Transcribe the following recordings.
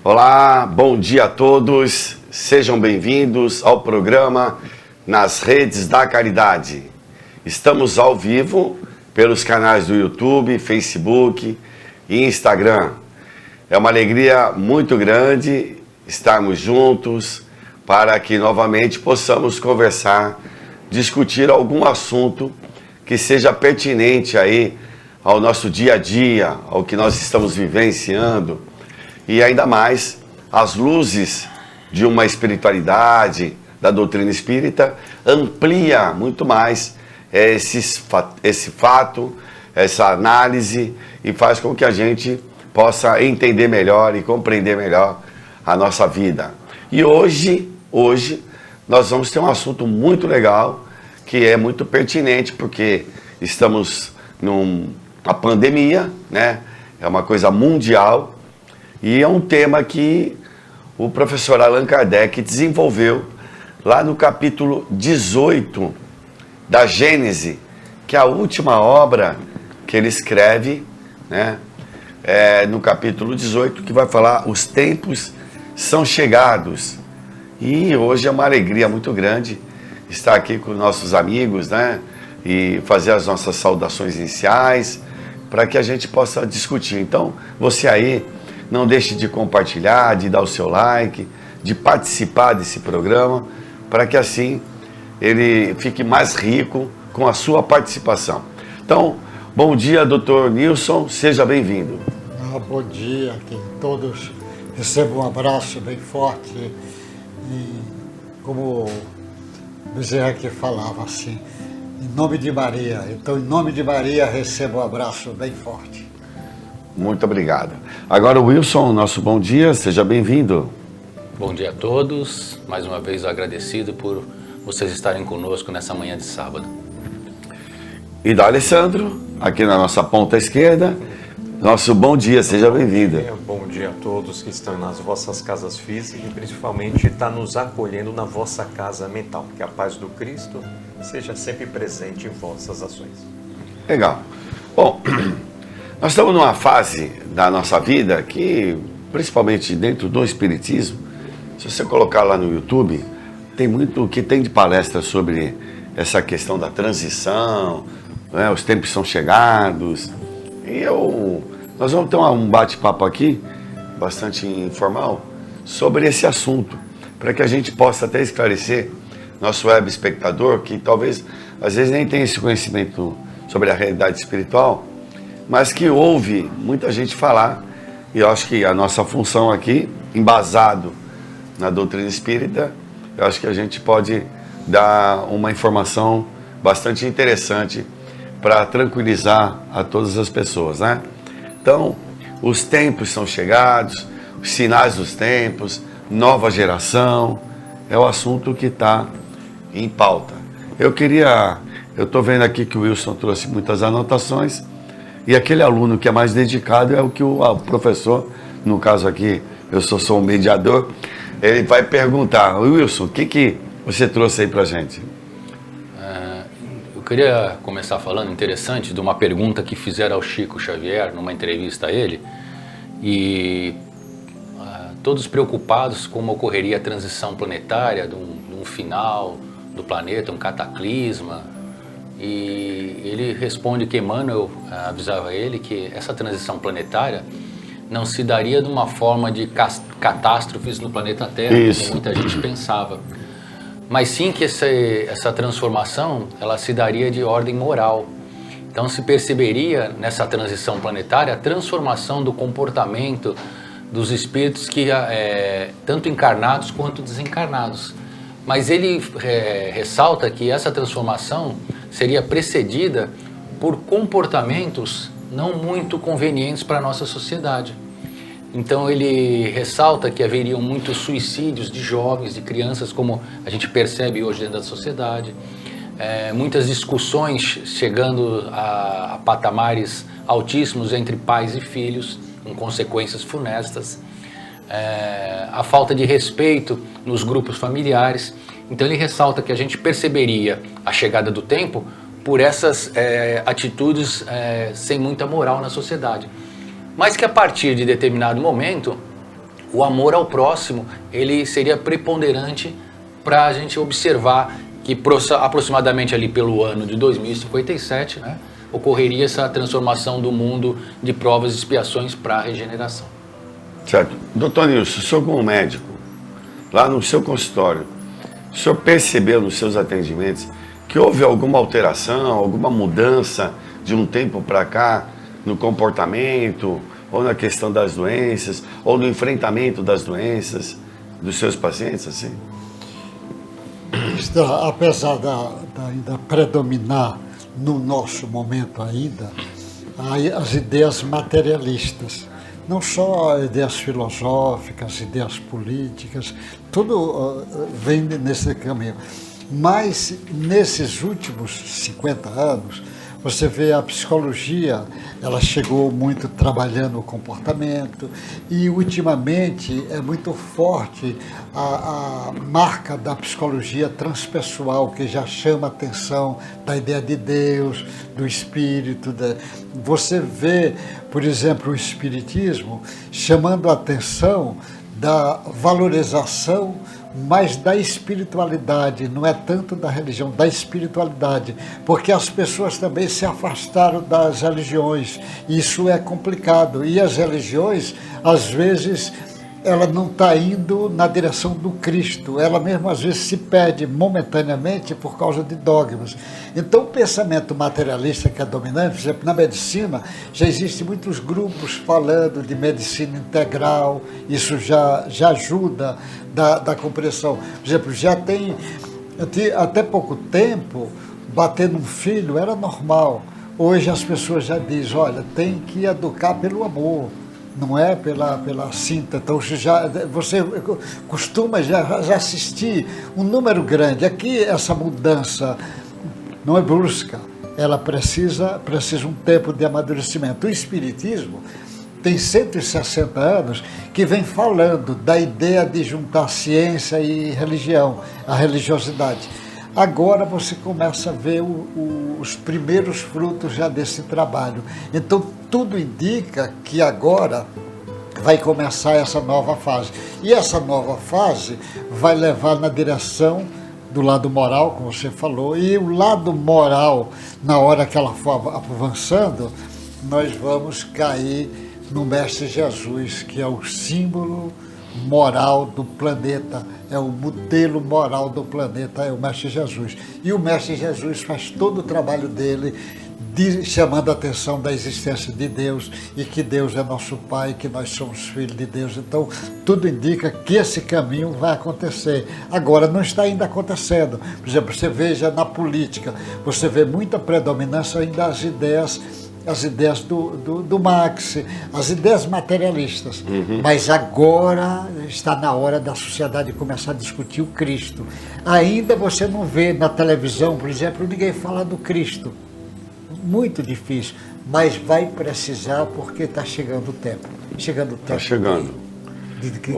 Olá, bom dia a todos, sejam bem-vindos ao programa Nas Redes da Caridade. Estamos ao vivo pelos canais do YouTube, Facebook e Instagram. É uma alegria muito grande estarmos juntos para que novamente possamos conversar, discutir algum assunto que seja pertinente aí ao nosso dia a dia, ao que nós estamos vivenciando. E ainda mais, as luzes de uma espiritualidade, da doutrina espírita, amplia muito mais esse fato, essa análise, e faz com que a gente possa entender melhor e compreender melhor a nossa vida. E hoje nós vamos ter um assunto muito legal, que é muito pertinente, porque estamos numa pandemia, né? É uma coisa mundial. E é um tema que o professor Allan Kardec desenvolveu lá no capítulo 18 da Gênese, que é a última obra que ele escreve, né? No capítulo 18, que vai falar: os tempos são chegados. E hoje é uma alegria muito grande estar aqui com nossos amigos, né? E fazer as nossas saudações iniciais, para que a gente possa discutir. Então, você aí, não deixe de compartilhar, de dar o seu like, de participar desse programa, para que assim ele fique mais rico com a sua participação. Então, bom dia, doutor Nilson, seja bem-vindo. Bom dia, que todos recebam um abraço bem forte. E como o Bezerra aqui falava assim, em nome de Maria. Então, em nome de Maria, receba um abraço bem forte. Muito obrigado. Agora o Wilson, nosso bom dia, seja bem-vindo. Bom dia a todos, mais uma vez agradecido por vocês estarem conosco nessa manhã de sábado. E da Alessandro, aqui na nossa ponta esquerda, nosso bom dia, seja bem-vindo. Bom dia a todos que estão nas vossas casas físicas e principalmente está nos acolhendo na vossa casa mental. Que a paz do Cristo seja sempre presente em vossas ações. Legal. Bom, nós estamos numa fase da nossa vida que, principalmente dentro do Espiritismo, se você colocar lá no YouTube, tem muito que tem de palestra sobre essa questão da transição, né? Os tempos são chegados. E nós vamos ter um bate-papo aqui, bastante informal, sobre esse assunto, para que a gente possa até esclarecer nosso web espectador, que talvez, às vezes, nem tenha esse conhecimento sobre a realidade espiritual, mas que ouve muita gente falar, e eu acho que a nossa função aqui, embasado na doutrina espírita, eu acho que a gente pode dar uma informação bastante interessante para tranquilizar a todas as pessoas, né? Então, os tempos são chegados, os sinais dos tempos, nova geração, é o assunto que está em pauta. Eu estou vendo aqui que o Wilson trouxe muitas anotações, e aquele aluno que é mais dedicado é o que o professor, no caso aqui, eu sou um mediador, ele vai perguntar: Wilson, o que você trouxe aí para a gente? Eu queria começar falando, interessante, de uma pergunta que fizeram ao Chico Xavier, numa entrevista a ele, e todos preocupados como ocorreria a transição planetária, de um final do planeta, um cataclisma. E ele responde que Emmanuel avisava ele que essa transição planetária não se daria de uma forma de catástrofes no planeta Terra, como muita gente pensava, mas sim que essa transformação ela se daria de ordem moral. Então se perceberia nessa transição planetária a transformação do comportamento dos espíritos que tanto encarnados quanto desencarnados. Mas ele ressalta que essa transformação seria precedida por comportamentos não muito convenientes para a nossa sociedade. Então ele ressalta que haveriam muitos suicídios de jovens, de crianças, como a gente percebe hoje dentro da sociedade, muitas discussões chegando a patamares altíssimos entre pais e filhos, com consequências funestas, a falta de respeito nos grupos familiares. Então ele ressalta que a gente perceberia a chegada do tempo por essas atitudes sem muita moral na sociedade. Mas que a partir de determinado momento, o amor ao próximo, ele seria preponderante para a gente observar que aproximadamente ali pelo ano de 2057, né, ocorreria essa transformação do mundo de provas e expiações para a regeneração. Certo. Doutor Nilson, o senhor como médico, lá no seu consultório, o senhor percebeu nos seus atendimentos que houve alguma alteração, alguma mudança de um tempo para cá no comportamento, ou na questão das doenças, ou no enfrentamento das doenças dos seus pacientes, assim? Apesar ainda predominar no nosso momento ainda, as ideias materialistas, não só ideias filosóficas, ideias políticas, tudo vem nesse caminho. Mas nesses últimos 50 anos, você vê a psicologia, ela chegou muito trabalhando o comportamento e ultimamente é muito forte a marca da psicologia transpessoal, que já chama a atenção da ideia de Deus, do Espírito. Você vê, por exemplo, o Espiritismo chamando a atenção da valorização, mas da espiritualidade, não é tanto da religião, da espiritualidade, porque as pessoas também se afastaram das religiões, isso é complicado, e as religiões, às vezes, ela não está indo na direção do Cristo, ela mesmo às vezes se perde momentaneamente por causa de dogmas. Então o pensamento materialista que é dominante, por exemplo, na medicina, já existem muitos grupos falando de medicina integral, isso já ajuda da compreensão. Por exemplo, já tem, até pouco tempo, bater num filho era normal. Hoje as pessoas já dizem, olha, tem que educar pelo amor, não é pela cinta. Então você costuma já assistir um número grande. Aqui essa mudança não é brusca, ela precisa um tempo de amadurecimento. O Espiritismo tem 160 anos que vem falando da ideia de juntar ciência e religião, a religiosidade. Agora você começa a ver os primeiros frutos já desse trabalho. Então, tudo indica que agora vai começar essa nova fase. E essa nova fase vai levar na direção do lado moral, como você falou, e o lado moral, na hora que ela for avançando, nós vamos cair no Mestre Jesus, que é o símbolo moral do planeta, é o modelo moral do planeta, é o Mestre Jesus. E o Mestre Jesus faz todo o trabalho dele, chamando a atenção da existência de Deus e que Deus é nosso Pai, que nós somos filhos de Deus. Então, tudo indica que esse caminho vai acontecer. Agora, não está ainda acontecendo. Por exemplo, você veja na política, você vê muita predominância ainda das ideias do Marx, as ideias materialistas. Mas agora está na hora da sociedade começar a discutir o Cristo. Ainda você não vê na televisão, por exemplo, ninguém fala do Cristo. Muito difícil, mas vai precisar porque está chegando o tempo. Está chegando.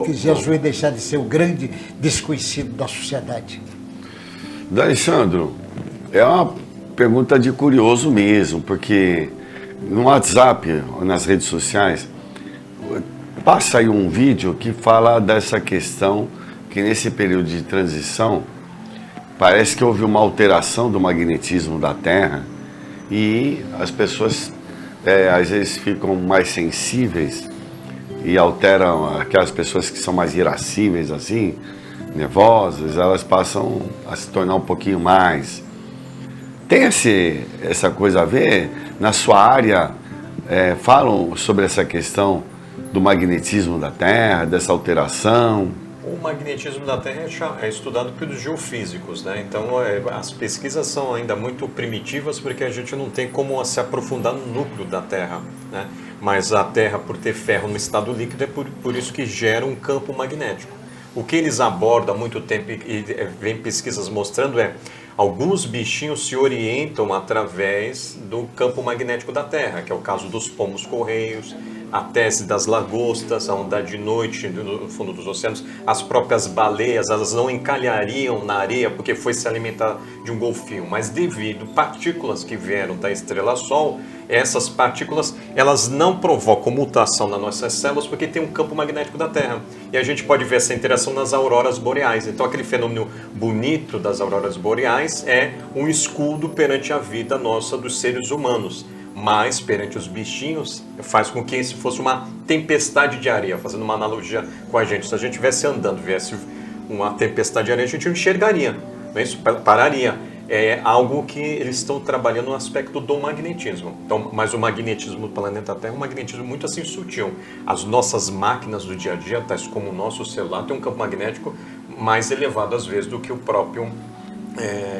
Que Jesus deixar de ser o grande desconhecido da sociedade. D'Alessandro, é uma pergunta de curioso mesmo, porque no WhatsApp, nas redes sociais, passa aí um vídeo que fala dessa questão que nesse período de transição parece que houve uma alteração do magnetismo da Terra e as pessoas às vezes ficam mais sensíveis e alteram aquelas pessoas que são mais irascíveis assim, nervosas, elas passam a se tornar um pouquinho mais. Tem essa coisa a ver? Na sua área, falam sobre essa questão do magnetismo da Terra, dessa alteração? O magnetismo da Terra é estudado pelos geofísicos, né? Então as pesquisas são ainda muito primitivas porque a gente não tem como se aprofundar no núcleo da Terra, né? Mas a Terra, por ter ferro no estado líquido, é por isso que gera um campo magnético. O que eles abordam há muito tempo e vem pesquisas mostrando alguns bichinhos se orientam através do campo magnético da Terra, que é o caso dos pombos-correios, a tese das lagostas, a andar de noite no fundo dos oceanos, as próprias baleias, elas não encalhariam na areia porque foi se alimentar de um golfinho, mas devido a partículas que vieram da estrela-Sol essas partículas, elas não provocam mutação nas nossas células porque tem um campo magnético da Terra. E a gente pode ver essa interação nas auroras boreais. Então aquele fenômeno bonito das auroras boreais é um escudo perante a vida nossa dos seres humanos. Mas perante os bichinhos faz com que isso fosse uma tempestade de areia, fazendo uma analogia com a gente. Se a gente estivesse andando, viesse uma tempestade de areia, a gente não enxergaria, não é isso? Pararia. É algo que eles estão trabalhando no aspecto do magnetismo. Então, mas o magnetismo do planeta Terra é um magnetismo muito assim sutil. As nossas máquinas do dia a dia, tais como o nosso celular, tem um campo magnético mais elevado às vezes do que o próprio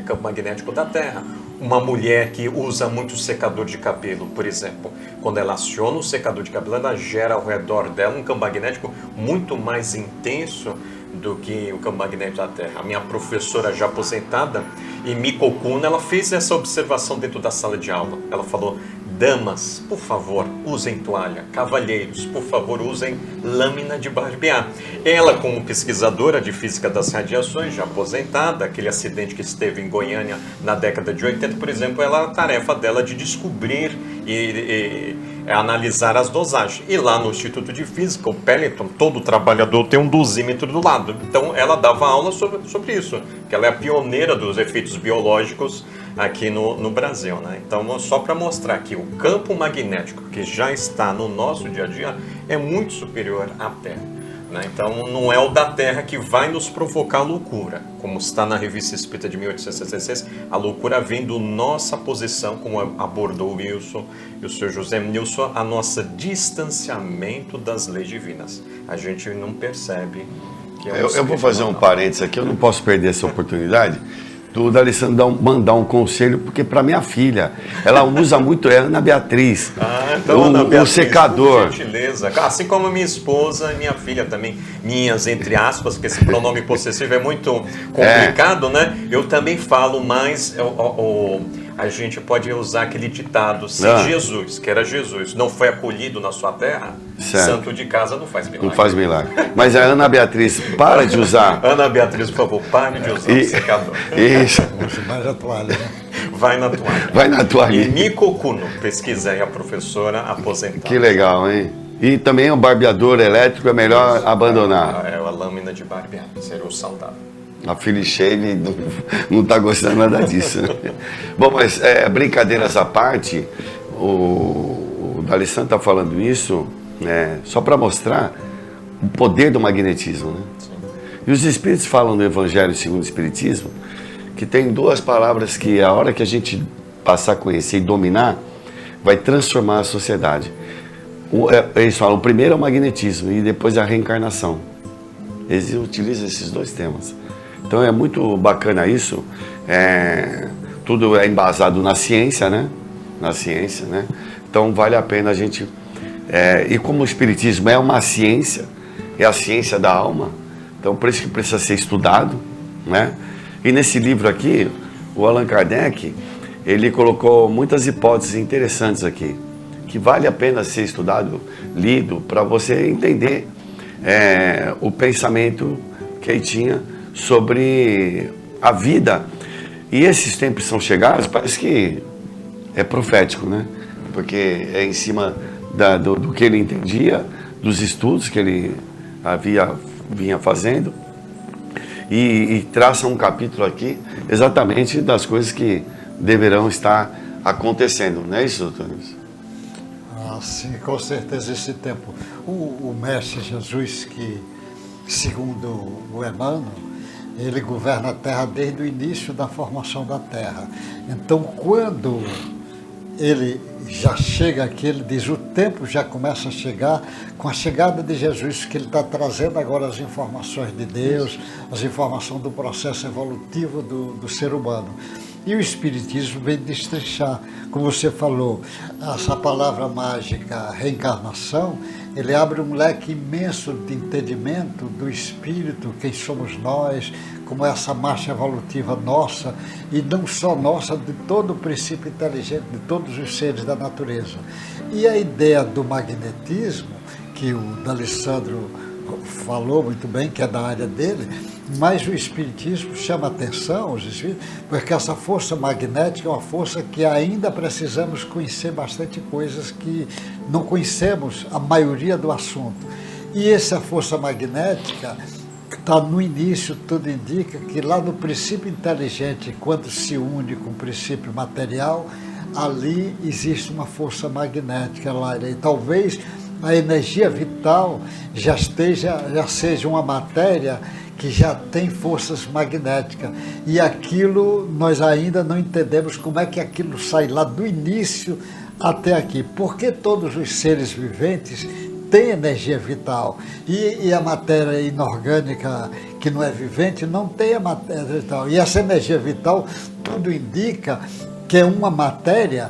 campo magnético da Terra. Uma mulher que usa muito secador de cabelo, por exemplo, quando ela aciona o secador de cabelo, ela gera ao redor dela um campo magnético muito mais intenso do que o campo magnético da Terra. A minha professora já aposentada, Miko Okuno, ela fez essa observação dentro da sala de aula. Ela falou: damas, por favor, usem toalha. Cavalheiros, por favor, usem lâmina de barbear. Ela, como pesquisadora de física das radiações, já aposentada, aquele acidente que esteve em Goiânia na década de 80, por exemplo, a tarefa dela de descobrir e analisar as dosagens. E lá no Instituto de Física, o Pelleton, todo trabalhador tem um dosímetro do lado. Então ela dava aula sobre isso, que ela é a pioneira dos efeitos biológicos aqui no Brasil, né? Então, só para mostrar que o campo magnético que já está no nosso dia a dia é muito superior à Terra, né? Então, não é o da Terra que vai nos provocar loucura, como está na Revista Espírita de 1866, a loucura vem da nossa posição, como abordou o Wilson e o Sr. José Nilson, a nossa distanciamento das leis divinas. A gente não percebe que é eu vou fazer um parênteses aqui, eu não posso perder essa oportunidade do D'Alessandro mandar um conselho, porque para minha filha, ela usa muito, é Ana Beatriz, então, Ana Beatriz, o secador. Por gentileza, assim como minha esposa e minha filha também, minhas entre aspas, porque esse pronome possessivo é muito complicado, né? Eu também falo mais, a gente pode usar aquele ditado, se Jesus, que era Jesus, não foi acolhido na sua terra, certo, santo de casa não faz milagre. Não faz milagre. Mas a Ana Beatriz, para de usar. Ana Beatriz, por favor, pare de usar o secador. Isso. Vai na toalha, né? Vai na toalha. Vai na toalha. E Miko Okuno, pesquisei, a professora aposentada. Que legal, hein? E também o barbeador elétrico é melhor abandonar. É a lâmina de barbear, seria o saudável. A Philly Shave não está gostando nada disso. Bom, mas brincadeiras à parte, o D'Alessandro está falando isso só para mostrar o poder do magnetismo, né? Sim. E os Espíritos falam no Evangelho segundo o Espiritismo que tem duas palavras que a hora que a gente passar a conhecer e dominar, vai transformar a sociedade. Eles falam, o primeiro é o magnetismo e depois a reencarnação. Eles utilizam esses dois temas. Então é muito bacana isso, tudo é embasado na ciência, né? Na ciência, né? Então vale a pena a gente... e como o Espiritismo é uma ciência, é a ciência da alma, então por isso que precisa ser estudado, né? E nesse livro aqui, o Allan Kardec, ele colocou muitas hipóteses interessantes aqui, que vale a pena ser estudado, lido, para você entender o pensamento que ele tinha sobre a vida. E esses tempos são chegados, parece que é profético, né? Porque é em cima do que ele entendia, dos estudos que ele vinha fazendo, e traça um capítulo aqui exatamente das coisas que deverão estar acontecendo, não é isso, doutor? Sim, com certeza esse tempo. O Mestre Jesus, que segundo o Emmanuel, ele governa a Terra desde o início da formação da Terra. Então, quando ele já chega aqui, ele diz, o tempo já começa a chegar com a chegada de Jesus, que ele está trazendo agora as informações de Deus, as informações do processo evolutivo do ser humano. E o Espiritismo vem destrinchar, como você falou, essa palavra mágica, reencarnação, ele abre um leque imenso de entendimento do Espírito, quem somos nós, como essa marcha evolutiva nossa, e não só nossa, de todo o princípio inteligente, de todos os seres da natureza. E a ideia do magnetismo, que o D'Alessandro falou muito bem, que é da área dele, mas o Espiritismo chama atenção, os espíritos, porque essa força magnética é uma força que ainda precisamos conhecer bastante coisas que não conhecemos a maioria do assunto. E essa força magnética está no início, tudo indica que lá no princípio inteligente, quando se une com o princípio material, ali existe uma força magnética lá. E talvez a energia vital já seja uma matéria que já tem forças magnéticas. E aquilo, nós ainda não entendemos como é que aquilo sai lá do início até aqui. Porque todos os seres viventes têm energia vital. E a matéria inorgânica, que não é vivente, não tem a matéria vital. E essa energia vital, tudo indica que é uma matéria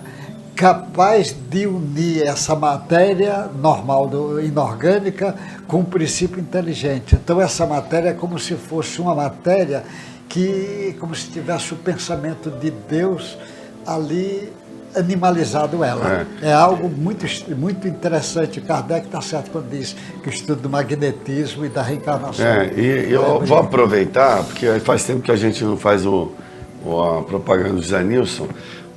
capaz de unir essa matéria normal, inorgânica, com o princípio inteligente. Então essa matéria é como se fosse uma matéria que, como se tivesse o pensamento de Deus ali animalizado ela. É algo muito, muito interessante. Kardec está certo quando diz que o estudo do magnetismo e da reencarnação. E eu vou aproveitar, porque faz tempo que a gente não faz a propaganda do José Nilson.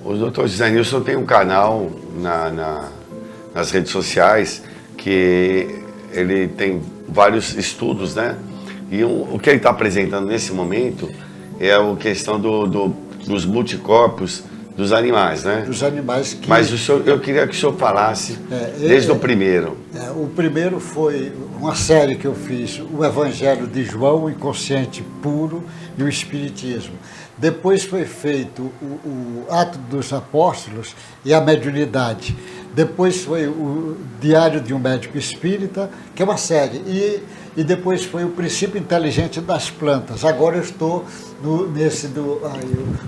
O Dr. José Nilson tem um canal nas redes sociais que ele tem vários estudos, né? E o que ele está apresentando nesse momento é a questão dos multicorpos dos animais, né? Dos animais que... Mas eu queria que o senhor falasse desde o primeiro. O primeiro foi uma série que eu fiz, o Evangelho de João, o Inconsciente Puro e o Espiritismo. Depois foi feito o Ato dos Apóstolos e a Mediunidade. Depois foi o Diário de um Médico Espírita, que é uma série. E depois foi o Princípio Inteligente das Plantas. Agora eu estou nesse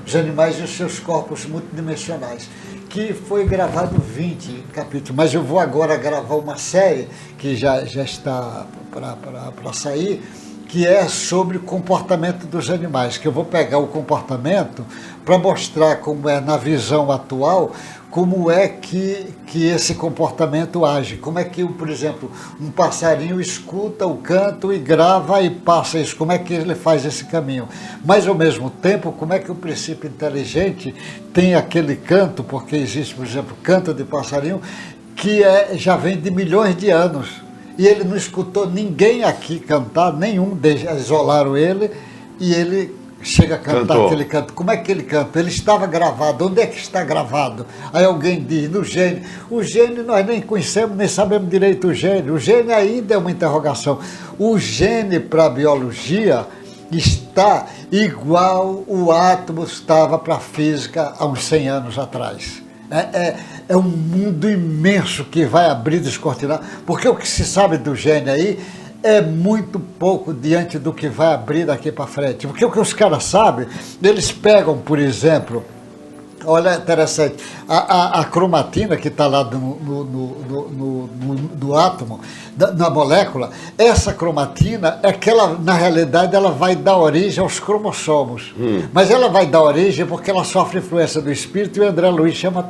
os animais e os seus corpos multidimensionais, que foi gravado 20 capítulos. Mas eu vou agora gravar uma série que já está para sair, que é sobre o comportamento dos animais, que eu vou pegar o comportamento para mostrar como é na visão atual, como é que esse comportamento age, como é que, por exemplo, um passarinho escuta o canto e grava e passa isso, como é que ele faz esse caminho. Mas, ao mesmo tempo, como é que o princípio inteligente tem aquele canto, porque existe, por exemplo, canto de passarinho, que já vem de milhões de anos. E ele não escutou ninguém aqui cantar, nenhum, isolaram ele, e ele chega a cantar aquele canto. Como é que ele canta? Ele estava gravado. Onde é que está gravado? Aí alguém diz, no gene. O gene nós nem conhecemos, nem sabemos direito o gene. O gene ainda é uma interrogação. O gene para a biologia está igual o átomo estava para a física há uns 100 anos atrás. É um mundo imenso que vai abrir e descortinar, porque o que se sabe do gene aí é muito pouco diante do que vai abrir daqui para frente. Porque o que os caras sabem, eles pegam, por exemplo, olha, interessante, a cromatina que está lá no átomo, na molécula, essa cromatina é que ela, na realidade, ela vai dar origem aos cromossomos. Mas ela vai dar origem porque ela sofre influência do espírito, e o André Luiz chama a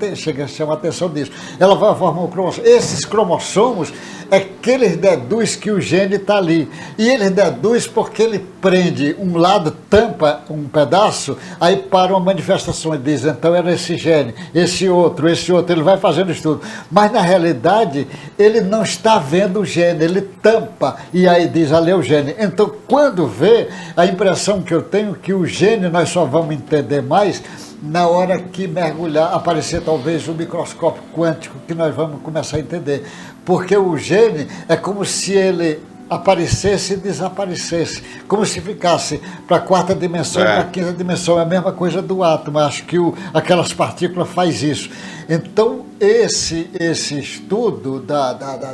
atenção disso. Ela vai formar um cromossomo. Esses cromossomos é que eles deduz que o gene está ali. E eles deduz porque ele prende um lado, tampa um pedaço, aí para uma manifestação e diz, então era esse gene, esse outro, ele vai fazendo estudo. Mas na realidade, ele não está vendo o gene, ele tampa e aí diz, ali é o gene. Então, quando vê, a impressão que eu tenho é que o gene nós só vamos entender mais na hora que mergulhar, aparecer talvez o microscópio quântico, que nós vamos começar a entender. Porque o gene é como se ele aparecesse e desaparecesse, como se ficasse para a 4ª dimensão e para a 5ª dimensão. É a mesma coisa do átomo, acho que aquelas partículas faz isso. Então, esse estudo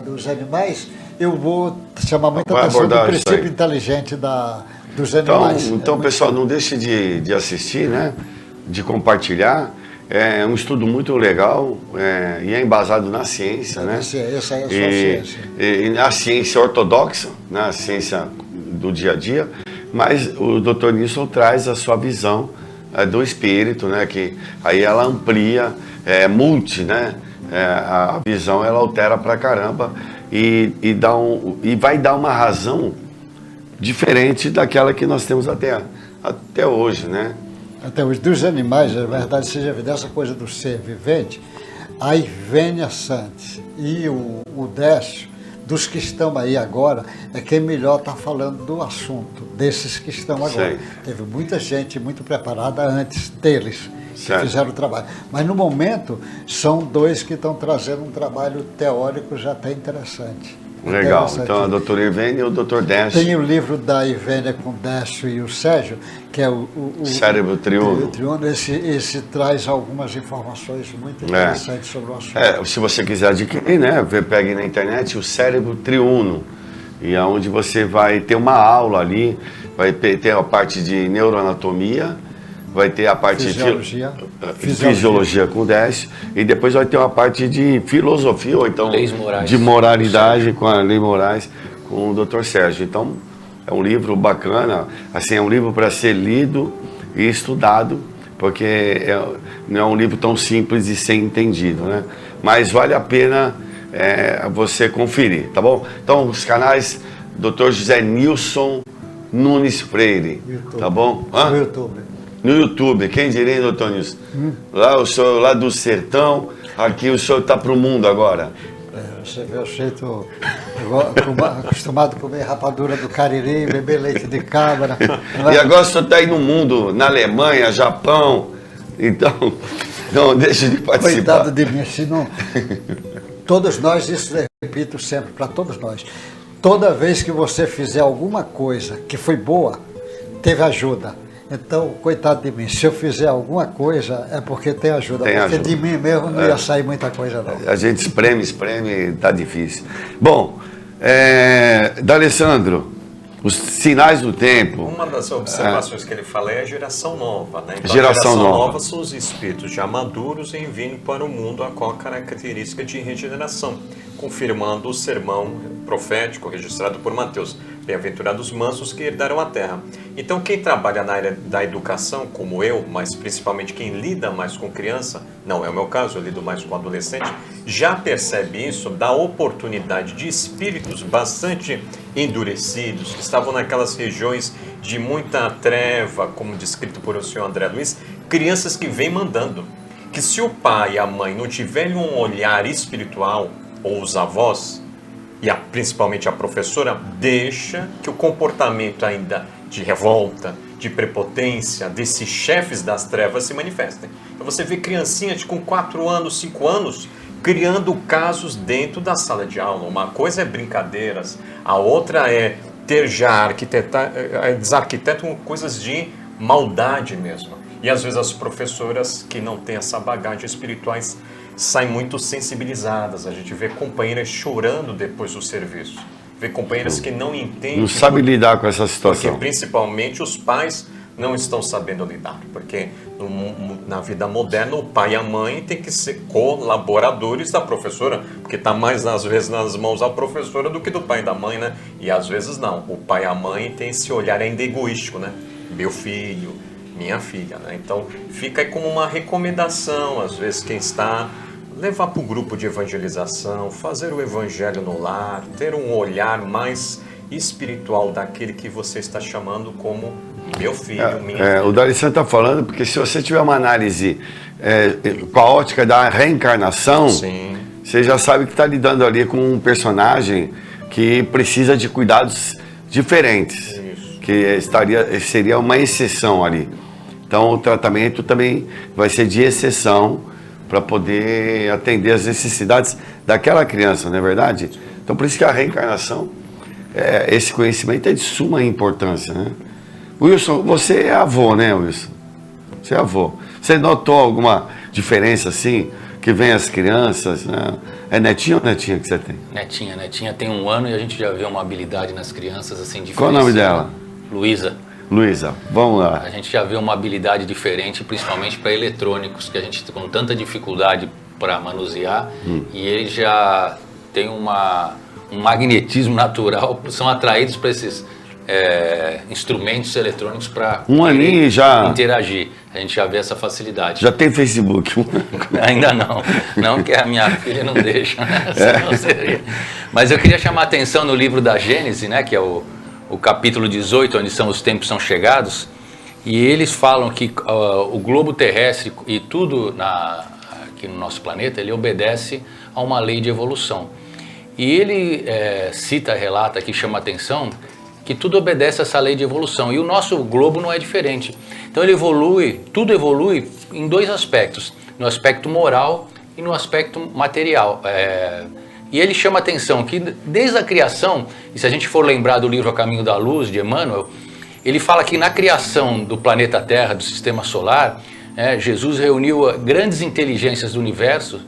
dos animais, eu vou chamar muita atenção do princípio inteligente dos animais. Então pessoal, não deixe de assistir, né? De compartilhar. É um estudo muito legal e é embasado na ciência, né? Essa é a sua ciência. E na ciência ortodoxa, na ciência do dia a dia, mas o Dr. Nilson traz a sua visão do espírito, né? Que aí ela amplia, né? A visão ela altera pra caramba e vai dar uma razão diferente daquela que nós temos até hoje, né? Até hoje, dos animais, na verdade, você já viu essa coisa do ser vivente, a Ivênia Santos e o Décio, dos que estão aí agora, é quem melhor está falando do assunto, desses que estão agora. Sei. Teve muita gente muito preparada antes deles, que Certo. fizeram o trabalho. Mas no momento, são dois que estão trazendo um trabalho teórico já até interessante. Legal. Interessante. Então a doutora Ivênia e o doutor Décio. Tem o livro da Ivênia com o Décio e o Sérgio, que é o Cérebro Triuno. Triuno. Esse traz algumas informações muito interessantes sobre o assunto. Se você quiser adquirir, né? Pegue na internet o Cérebro Triuno. E é onde você vai ter uma aula ali, vai ter a parte de neuroanatomia, vai ter a parte Fisiologia. de fisiologia com o Décio, e depois vai ter uma parte de filosofia, ou então Leis morais. de moralidade com a Lei Morais, com o Dr. Sérgio. Então, é um livro bacana, assim, é um livro para ser lido e estudado, porque não é um livro tão simples de ser entendido, né? Mas vale a pena você conferir, tá bom? Então, os canais Dr. José Nilson Nunes Freire, YouTube. tá bom? No YouTube. No YouTube, quem diria, hein, doutor Nilson? Lá o senhor, lá do sertão, aqui o senhor está para o mundo agora. Você vê o jeito acostumado a comer rapadura do Cariri, beber leite de cabra. E agora o senhor está aí no mundo, na Alemanha, Japão, então não deixe de participar. Coitado de mim, se não... Todos nós, isso eu repito sempre para todos nós, toda vez que você fizer alguma coisa que foi boa, teve ajuda. Então, coitado de mim, se eu fizer alguma coisa é porque tem ajuda, porque ajuda. de mim mesmo não ia sair muita coisa não. A gente espreme, tá difícil. Bom, D'Alessandro, os sinais do tempo. Uma das observações que ele fala é a geração nova, né? Então, Geração a geração nova. nova são os espíritos já maduros em vindo para o mundo com a característica de regeneração, confirmando o sermão profético registrado por Mateus. Bem-aventurados mansos que herdarão a terra. Então, quem trabalha na área da educação, como eu, mas principalmente quem lida mais com criança, não é o meu caso, eu lido mais com adolescente, já percebe isso da oportunidade de espíritos bastante endurecidos, que estavam naquelas regiões de muita treva, como descrito por o senhor André Luiz, crianças que vêm mandando. Que se o pai e a mãe não tiverem um olhar espiritual, ou os avós, e principalmente a professora, deixa que o comportamento ainda de revolta, de prepotência, desses chefes das trevas se manifestem. Então você vê criancinhas com 4 anos, 5 anos, criando casos dentro da sala de aula. Uma coisa é brincadeiras, a outra é ter já eles arquitetam coisas de maldade mesmo. E às vezes as professoras que não têm essa bagagem espirituais saem muito sensibilizadas. A gente vê companheiras chorando depois do serviço. Vê companheiras que não entendem. Não sabe lidar com essa situação. Porque principalmente os pais não estão sabendo lidar. Porque na vida moderna o pai e a mãe têm que ser colaboradores da professora. Porque está mais às vezes nas mãos da professora do que do pai e da mãe, né? E às vezes não. O pai e a mãe têm esse olhar ainda egoístico, né? Meu filho, minha filha, né? Então fica aí como uma recomendação, às vezes quem está... levar para o grupo de evangelização, fazer o evangelho no lar, ter um olhar mais espiritual daquele que você está chamando como meu filho, minha filha. O D'Alessandro está falando porque se você tiver uma análise com a ótica da reencarnação, Sim. você já sabe que está lidando ali com um personagem que precisa de cuidados diferentes, Isso. que seria uma exceção ali. Então o tratamento também vai ser de exceção, para poder atender as necessidades daquela criança, não é verdade? Então, por isso que a reencarnação, esse conhecimento é de suma importância, né? Wilson, você é avô, né, Wilson? Você é avô. Você notou alguma diferença, assim, que vem as crianças, né? É netinha ou netinha que você tem? Netinha tem 1 ano e a gente já vê uma habilidade nas crianças, assim, diferente. Qual o nome dela? Luísa. Luísa, vamos lá. A gente já vê uma habilidade diferente, principalmente para eletrônicos, que a gente tem com tanta dificuldade para manusear, e eles já têm um magnetismo natural, são atraídos para esses instrumentos eletrônicos para Um aninho já interagir. A gente já vê essa facilidade. já tem Facebook. Ainda não. Não que a minha filha não deixa, né? Senão seria. Mas eu queria chamar a atenção no livro da Gênesis, né? Que é o capítulo 18, onde os tempos são chegados. E eles falam que o globo terrestre e tudo aqui no nosso planeta, ele obedece a uma lei de evolução. E ele relata aqui, chama a atenção, que tudo obedece a essa lei de evolução. E o nosso globo não é diferente. Então tudo evolui em dois aspectos, no aspecto moral e no aspecto material. E ele chama a atenção que desde a criação, e se a gente for lembrar do livro A Caminho da Luz, de Emmanuel, ele fala que na criação do planeta Terra, do sistema solar, Jesus reuniu grandes inteligências do universo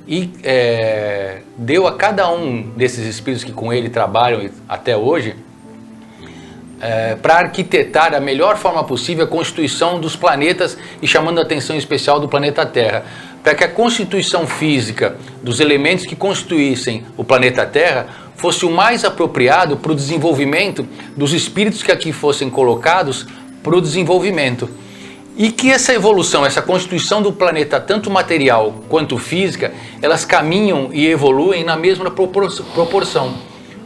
e deu a cada um desses espíritos que com ele trabalham até hoje, para arquitetar da melhor forma possível a constituição dos planetas e chamando a atenção especial do planeta Terra, para que a constituição física dos elementos que constituíssem o planeta Terra fosse o mais apropriado para o desenvolvimento dos espíritos que aqui fossem colocados para o desenvolvimento. E que essa evolução, essa constituição do planeta, tanto material quanto física, elas caminham e evoluem na mesma proporção.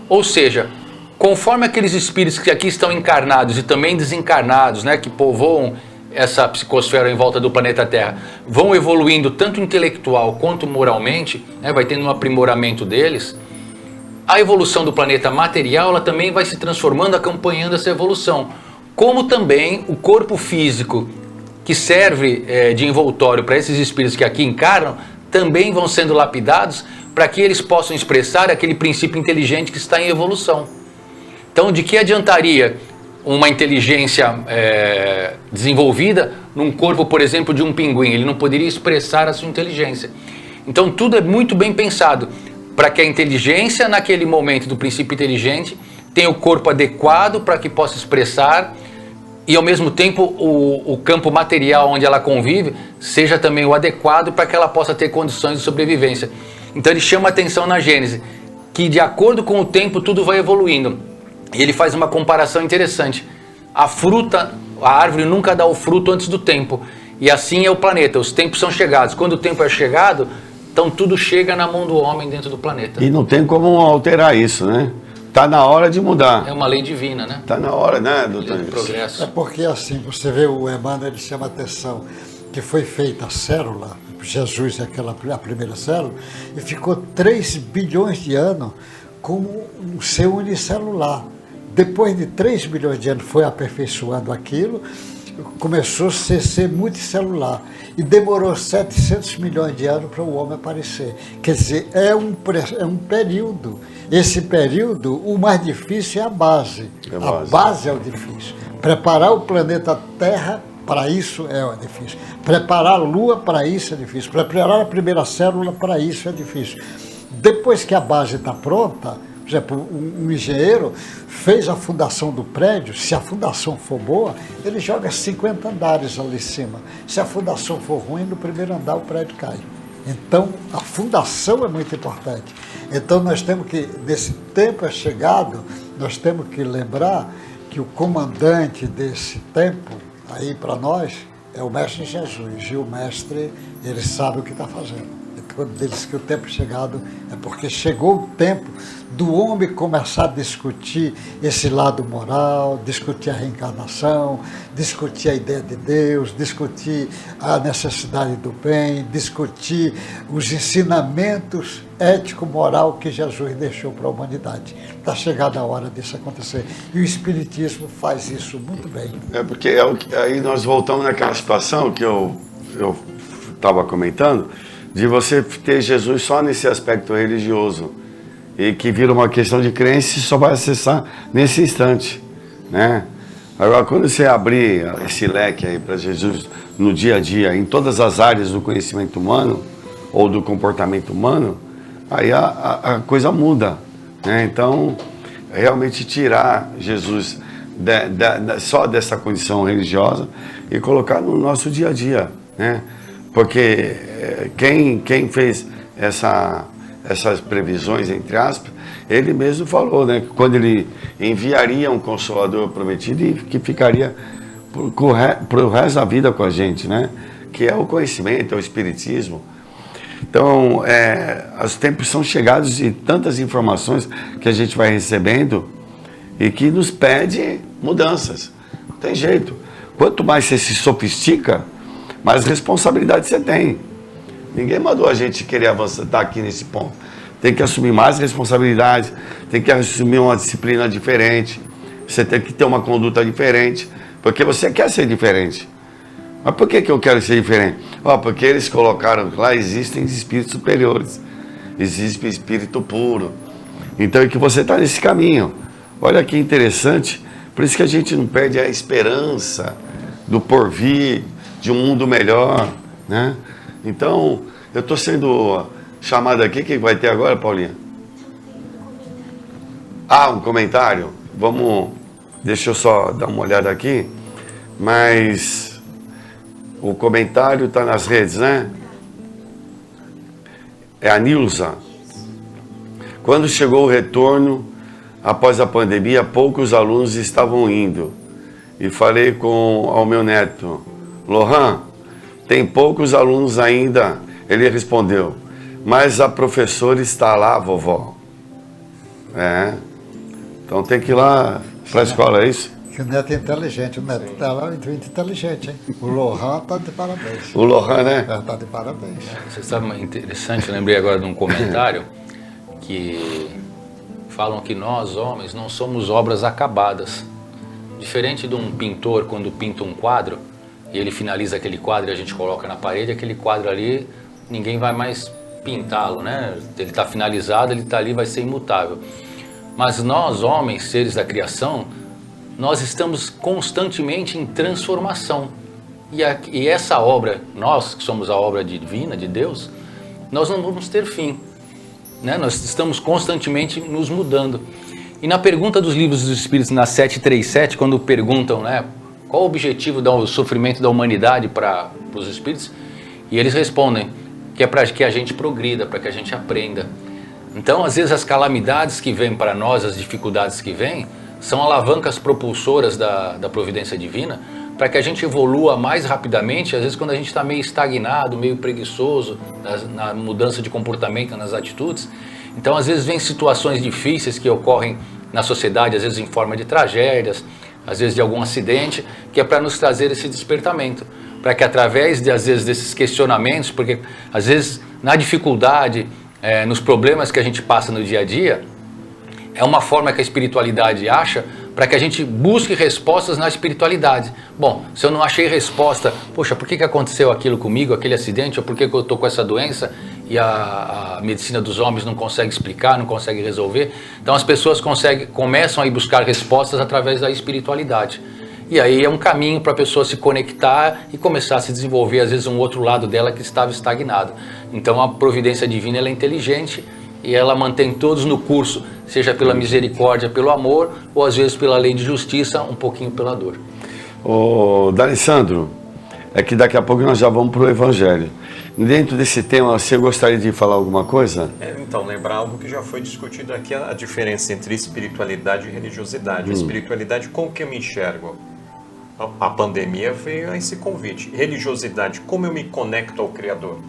Ou seja, conforme aqueles espíritos que aqui estão encarnados e também desencarnados, né, que povoam essa psicosfera em volta do planeta Terra, vão evoluindo tanto intelectual quanto moralmente, né, vai tendo um aprimoramento deles, a evolução do planeta material ela também vai se transformando, acompanhando essa evolução. Como também o corpo físico, que serve de envoltório para esses espíritos que aqui encarnam, também vão sendo lapidados para que eles possam expressar aquele princípio inteligente que está em evolução. Então, de que adiantaria uma inteligência desenvolvida num corpo, por exemplo, de um pinguim? Ele não poderia expressar a sua inteligência. Então, tudo é muito bem pensado para que a inteligência, naquele momento do princípio inteligente, tenha o corpo adequado para que possa expressar e, ao mesmo tempo, o campo material onde ela convive seja também o adequado para que ela possa ter condições de sobrevivência. Então, ele chama a atenção na Gênese, que de acordo com o tempo tudo vai evoluindo. E ele faz uma comparação interessante. A árvore nunca dá o fruto antes do tempo. E assim é o planeta, os tempos são chegados. Quando o tempo é chegado, então tudo chega na mão do homem dentro do planeta. E não tem como alterar isso, né? Tá na hora de mudar. É uma lei divina, né? Tá na hora, né, doutor? Progresso. É porque assim, você vê o Emmanuel, ele chama a atenção que foi feita a célula, Jesus é a primeira célula, e ficou 3 bilhões de anos como um ser unicelular. Depois de 3 bilhões de anos foi aperfeiçoando aquilo, começou a ser multicelular. E demorou 700 milhões de anos para o homem aparecer. Quer dizer, é um período. Esse período, o mais difícil é a base. A base é o difícil. Preparar o planeta Terra para isso é o difícil. Preparar a Lua para isso é difícil. Preparar a primeira célula para isso é difícil. Depois que a base está pronta, por exemplo, um engenheiro fez a fundação do prédio, se a fundação for boa, ele joga 50 andares ali em cima. Se a fundação for ruim, no primeiro andar o prédio cai. Então, a fundação é muito importante. Então, nós temos que, nesse tempo é chegado, nós temos que lembrar que o comandante desse tempo, aí para nós, é o Mestre Jesus. E o Mestre, ele sabe o que está fazendo. Quando ele diz que o tempo chegado, é porque chegou o tempo do homem começar a discutir esse lado moral, discutir a reencarnação, discutir a ideia de Deus, discutir a necessidade do bem, discutir os ensinamentos ético-moral que Jesus deixou para a humanidade. Está chegada a hora disso acontecer. E o Espiritismo faz isso muito bem. É porque aí nós voltamos naquela situação que eu estava comentando, de você ter Jesus só nesse aspecto religioso e que vira uma questão de crença e só vai acessar nesse instante, né? Agora, quando você abrir esse leque aí para Jesus no dia a dia, em todas as áreas do conhecimento humano ou do comportamento humano, aí a coisa muda, né? Então, realmente tirar Jesus só dessa condição religiosa e colocar no nosso dia a dia, né? Porque quem fez essas previsões, entre aspas, ele mesmo falou, né, que quando ele enviaria um Consolador prometido e que ficaria pro resto da vida com a gente, né, que é o conhecimento, é o Espiritismo. Então, os tempos são chegados de tantas informações que a gente vai recebendo e que nos pede mudanças. Não tem jeito. Quanto mais você se sofistica, mais responsabilidade você tem. Ninguém mandou a gente querer avançar, estar aqui nesse ponto. Tem que assumir mais responsabilidade, tem que assumir uma disciplina diferente, você tem que ter uma conduta diferente, porque você quer ser diferente. Mas por que eu quero ser diferente? Porque eles colocaram que lá existem espíritos superiores, existe espírito puro. Então é que você está nesse caminho. Olha que interessante, por isso que a gente não perde a esperança do porvir, de um mundo melhor, né? Então, eu estou sendo chamado aqui, o que vai ter agora, Paulinha? Um comentário? Deixa eu só dar uma olhada aqui, mas o comentário está nas redes, né? É a Nilza. Quando chegou o retorno, após a pandemia, poucos alunos estavam indo. E falei ao meu neto, Lohan, tem poucos alunos ainda. Ele respondeu, mas a professora está lá, vovó. Então tem que ir lá para a escola, é isso? Que o neto é inteligente, o neto está lá muito inteligente, hein? O Lohan está de parabéns. O Lohan, né? Está de parabéns. Você sabe, interessante, eu lembrei agora de um comentário que falam que nós, homens, não somos obras acabadas. Diferente de um pintor, quando pinta um quadro, e ele finaliza aquele quadro e a gente coloca na parede, aquele quadro ali, ninguém vai mais pintá-lo, né? Ele está finalizado, ele está ali, vai ser imutável. Mas nós, homens, seres da criação, nós estamos constantemente em transformação. E essa obra, nós que somos a obra divina, de Deus, nós não vamos ter fim, né? Nós estamos constantemente nos mudando. E na pergunta dos livros dos Espíritos, na 737, quando perguntam, né, qual o objetivo do sofrimento da humanidade para os Espíritos, e eles respondem que é para que a gente progrida, para que a gente aprenda. Então, às vezes, as calamidades que vêm para nós, as dificuldades que vêm, são alavancas propulsoras da providência divina para que a gente evolua mais rapidamente, às vezes quando a gente está meio estagnado, meio preguiçoso na mudança de comportamento, nas atitudes. Então, às vezes, vem situações difíceis que ocorrem na sociedade, às vezes em forma de tragédias, às vezes de algum acidente, que é para nos trazer esse despertamento, para que através, às vezes, desses questionamentos, porque às vezes na dificuldade, nos problemas que a gente passa no dia a dia, é uma forma que a espiritualidade acha para que a gente busque respostas na espiritualidade. Bom, se eu não achei resposta, poxa, por que aconteceu aquilo comigo, aquele acidente, ou por que eu estou com essa doença e a medicina dos homens não consegue explicar, não consegue resolver? Então as pessoas começam a ir buscar respostas através da espiritualidade. E aí é um caminho para a pessoa se conectar e começar a se desenvolver, às vezes, um outro lado dela que estava estagnado. Então a providência divina, ela é inteligente e ela mantém todos no curso, seja pela misericórdia, pelo amor, ou às vezes pela lei de justiça, um pouquinho pela dor. Ô, D'Alessandro, é que daqui a pouco nós já vamos para o Evangelho. Dentro desse tema, você gostaria de falar alguma coisa? Então, lembrar algo que já foi discutido aqui, a diferença entre espiritualidade e religiosidade. A espiritualidade, como que eu me enxergo? A pandemia veio a esse convite. Religiosidade, como eu me conecto ao Criador?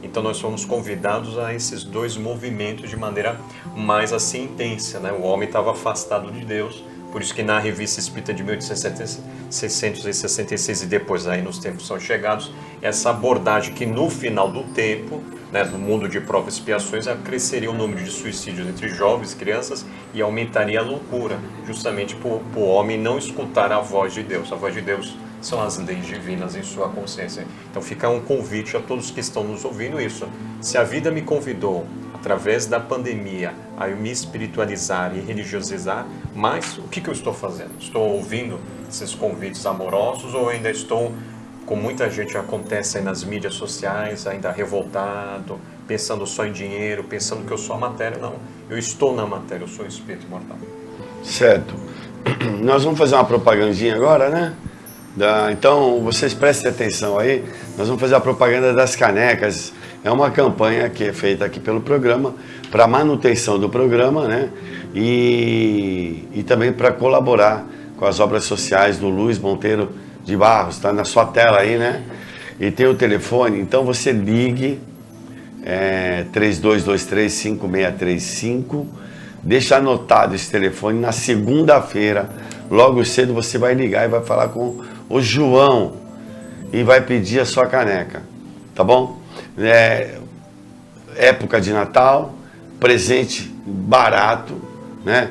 Então nós fomos convidados a esses dois movimentos de maneira mais assim intensa, né? O homem estava afastado de Deus, por isso que na Revista Espírita de 1666 e depois aí nos tempos são chegados, essa abordagem que no final do tempo, né, do mundo de provas e expiações, cresceria o número de suicídios entre jovens e crianças e aumentaria a loucura, justamente por o homem não escutar a voz de Deus. A voz de Deus são as leis divinas em sua consciência. Então fica um convite a todos que estão nos ouvindo isso. Se a vida me convidou, através da pandemia, a eu me espiritualizar e religiosizar, mas o que eu estou fazendo? Estou ouvindo esses convites amorosos ou ainda estou, como muita gente acontece aí nas mídias sociais, ainda revoltado, pensando só em dinheiro, pensando que eu sou a matéria? Não, eu estou na matéria, eu sou um espírito imortal. Certo. Nós vamos fazer uma propagandinha agora, né? Então, vocês prestem atenção aí, nós vamos fazer a propaganda das canecas. é uma campanha que é feita aqui pelo programa, para manutenção do programa, né? E também para colaborar com as obras sociais do Luiz Monteiro de Barros, está na sua tela aí, né? E tem o telefone, então você ligue, 3223-5635, deixa anotado esse telefone, na segunda-feira, logo cedo você vai ligar e vai falar com o João e vai pedir a sua caneca, tá bom? Época de Natal, presente barato, né?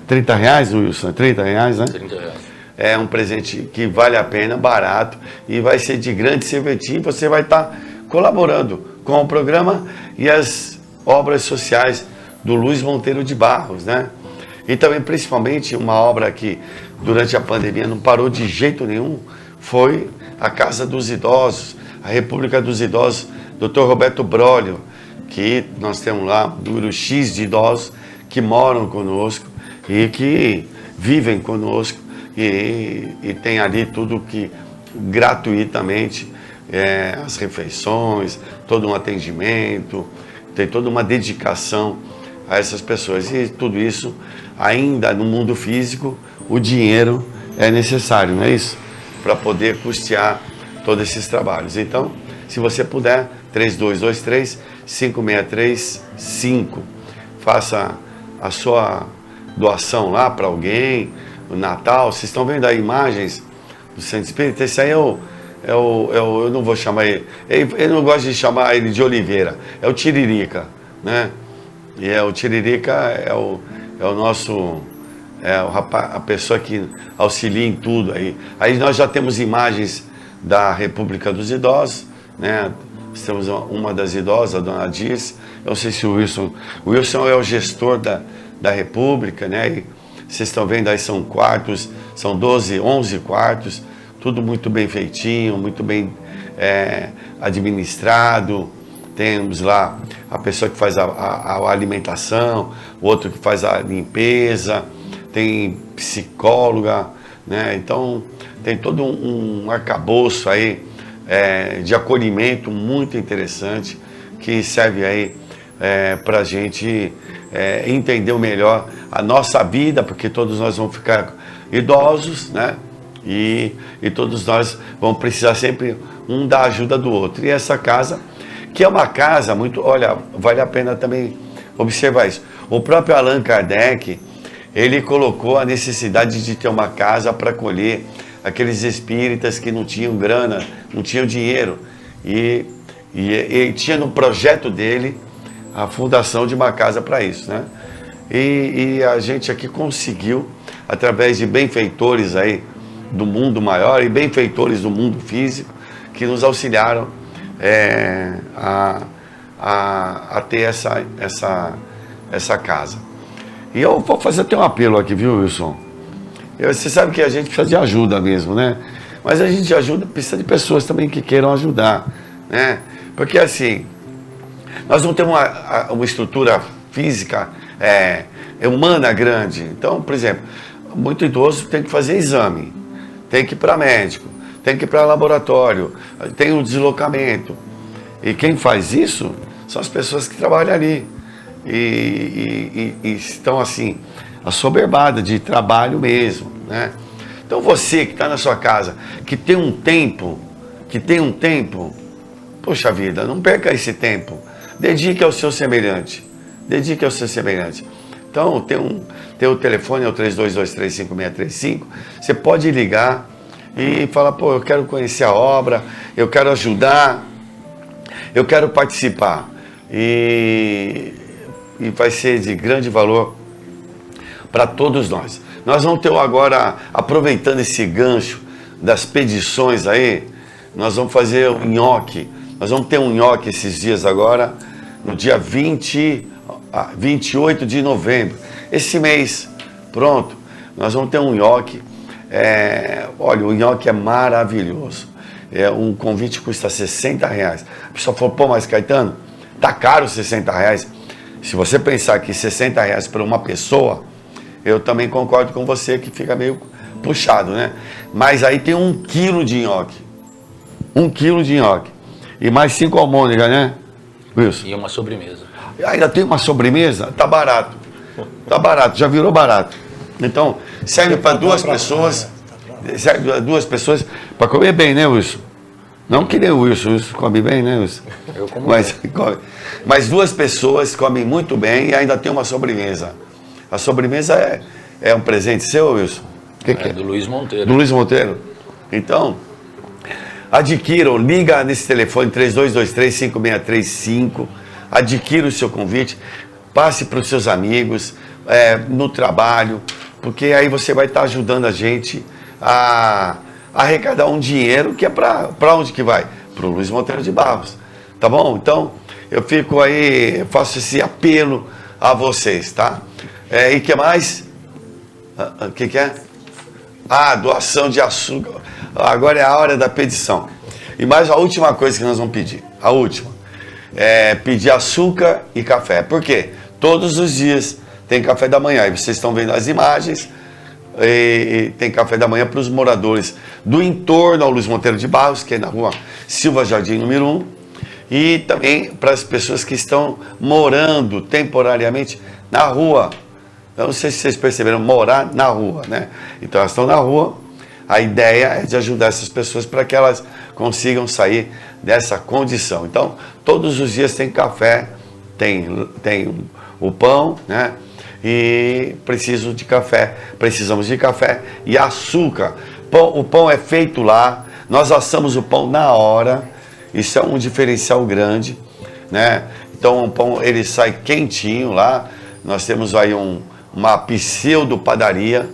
R$30, Wilson? R$30, né? R$30. É um presente que vale a pena, barato, e vai ser de grande serventia. Você vai estar colaborando com o programa e as obras sociais do Luiz Monteiro de Barros, né? E também, principalmente, uma obra que durante a pandemia não parou de jeito nenhum, foi a Casa dos Idosos, a República dos Idosos, Dr. Roberto Brolio, que nós temos lá um número X de idosos que moram conosco e que vivem conosco e tem ali tudo que gratuitamente, as refeições, todo um atendimento, tem toda uma dedicação a essas pessoas. E tudo isso, ainda no mundo físico, o dinheiro é necessário, não é isso? Para poder custear todos esses trabalhos. Então, se você puder, 3223-5635, faça a sua doação lá para alguém, no Natal. Vocês estão vendo aí imagens do Centro Espírita? Esse aí eu não vou chamar ele, eu não gosto de chamar ele de Oliveira, é o Tiririca, né? E o Tiririca é o nosso, a pessoa que auxilia em tudo aí. Aí nós já temos imagens da República dos Idosos, né? Temos uma das idosas, a dona Dirce. Eu não sei se o Wilson é o gestor da República, né? E vocês estão vendo aí, são quartos, são 11 quartos, tudo muito bem feitinho, muito bem administrado. Temos lá a pessoa que faz a alimentação, o outro que faz a limpeza, tem psicóloga, né? Então tem todo um arcabouço aí de acolhimento muito interessante, que serve aí para a gente entender melhor a nossa vida, porque todos nós vamos ficar idosos, né? E todos nós vamos precisar sempre um da ajuda do outro. E essa casa, que é uma casa muito... Olha, vale a pena também observar isso. O próprio Allan Kardec, ele colocou a necessidade de ter uma casa para acolher aqueles espíritas que não tinham grana, não tinham dinheiro. E tinha no projeto dele a fundação de uma casa para isso, né? E a gente aqui conseguiu, através de benfeitores aí do mundo maior e benfeitores do mundo físico, que nos auxiliaram a ter essa casa. E eu vou fazer até um apelo aqui, viu, Wilson? Você sabe que a gente precisa de ajuda mesmo, né? Mas a gente precisa de pessoas também que queiram ajudar, né? Porque assim, nós não temos uma estrutura física humana grande. Então, por exemplo, muito idoso tem que fazer exame, tem que ir para médico, tem que ir para laboratório, tem um deslocamento. E quem faz isso são as pessoas que trabalham ali. E estão assim, assoberbadas de trabalho mesmo, né? Então você que está na sua casa, que tem um tempo, poxa vida, não perca esse tempo. Dedique ao seu semelhante. Então, tem o telefone, é o 3223-5635. Você pode ligar e falar, pô, eu quero conhecer a obra, eu quero ajudar, eu quero participar. E vai ser de grande valor para todos nós. Nós vamos ter agora, aproveitando esse gancho das pedições aí, nós vamos fazer um nhoque. Nós vamos ter um nhoque esses dias agora, no dia 28 de novembro. Esse mês, pronto, nós vamos ter um nhoque. Olha, o nhoque é maravilhoso. Um convite custa R$60. A pessoa falou, pô, mas Caetano, tá caro R$60. Se você pensar que R$60 para uma pessoa, eu também concordo com você que fica meio puxado, né? Mas aí tem 1 quilo de nhoque. 1 quilo de nhoque. E mais 5 almôndegas, né? Wilson? E uma sobremesa. Ainda tem uma sobremesa? Tá barato. Tá barato, já virou barato. Então, serve para duas pessoas. Serve para duas pessoas para comer bem, né, Wilson? Não que nem o Wilson come bem, né, Wilson? Eu como Mas duas pessoas comem muito bem e ainda tem uma sobremesa. A sobremesa é um presente seu, Wilson? O que é? Do Luiz Monteiro. Do Luiz Monteiro. Então, adquiram, liga nesse telefone 3223-5635, adquira o seu convite, passe para os seus amigos, no trabalho, porque aí você vai estar ajudando a gente a arrecadar um dinheiro que é para onde que vai? Para o Luiz Monteiro de Barros, tá bom? Então, eu fico aí, faço esse apelo a vocês, tá? E o que mais? O que é? Doação de açúcar. Agora é a hora da petição. E mais a última coisa que nós vamos pedir. A última. Pedir açúcar e café. Por quê? Todos os dias tem café da manhã. E vocês estão vendo as imagens. E tem café da manhã para os moradores do entorno ao Luiz Monteiro de Barros, que é na rua Silva Jardim, número 1. E também para as pessoas que estão morando temporariamente na rua. Eu não sei se vocês perceberam, morar na rua, né? Então elas estão na rua, a ideia é de ajudar essas pessoas para que elas consigam sair dessa condição. Então, todos os dias tem café, tem o pão, né? E precisamos de café e açúcar. O pão é feito lá, nós assamos o pão na hora, isso é um diferencial grande, né? Então o pão ele sai quentinho lá, nós temos aí uma pseudo padaria,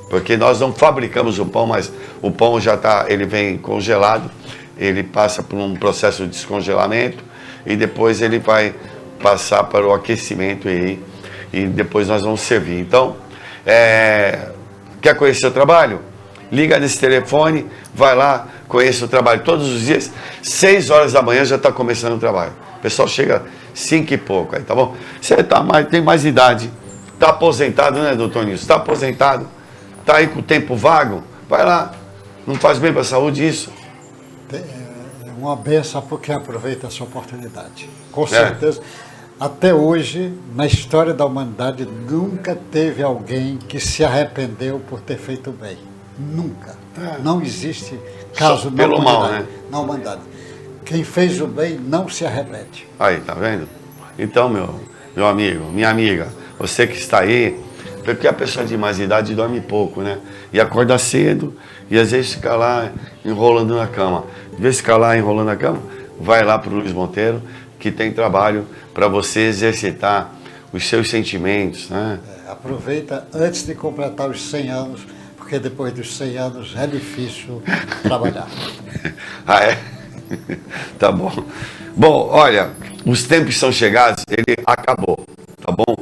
porque nós não fabricamos o pão, mas o pão já ele vem congelado, ele passa por um processo de descongelamento e depois ele vai passar para o aquecimento e depois nós vamos servir. Então, quer conhecer o trabalho? Liga nesse telefone, vai lá, conheça o trabalho todos os dias, 6 horas da manhã já está começando o trabalho. O pessoal chega 5 e pouco, aí, tá bom? Você tem mais idade, está aposentado, né, doutor Nilson? Está aposentado, está aí com o tempo vago, vai lá, não faz bem para a saúde isso? É uma benção porque aproveita essa oportunidade. Com certeza. Até hoje, na história da humanidade, nunca teve alguém que se arrependeu por ter feito bem. Nunca. Não existe caso na humanidade, mal, né? na humanidade. Quem fez o bem não se arrepende. Aí, tá vendo? Então, meu amigo, minha amiga, você que está aí, porque a pessoa de mais idade dorme pouco, né? E acorda cedo e às vezes fica lá enrolando na cama. Em vez de ficar lá enrolando na cama, vai lá para o Luiz Monteiro, que tem trabalho para você exercitar os seus sentimentos, né? Aproveita antes de completar os 100 anos, porque depois dos 100 anos é difícil trabalhar. É? Tá bom. Bom, olha, os tempos são chegados, ele acabou, tá bom?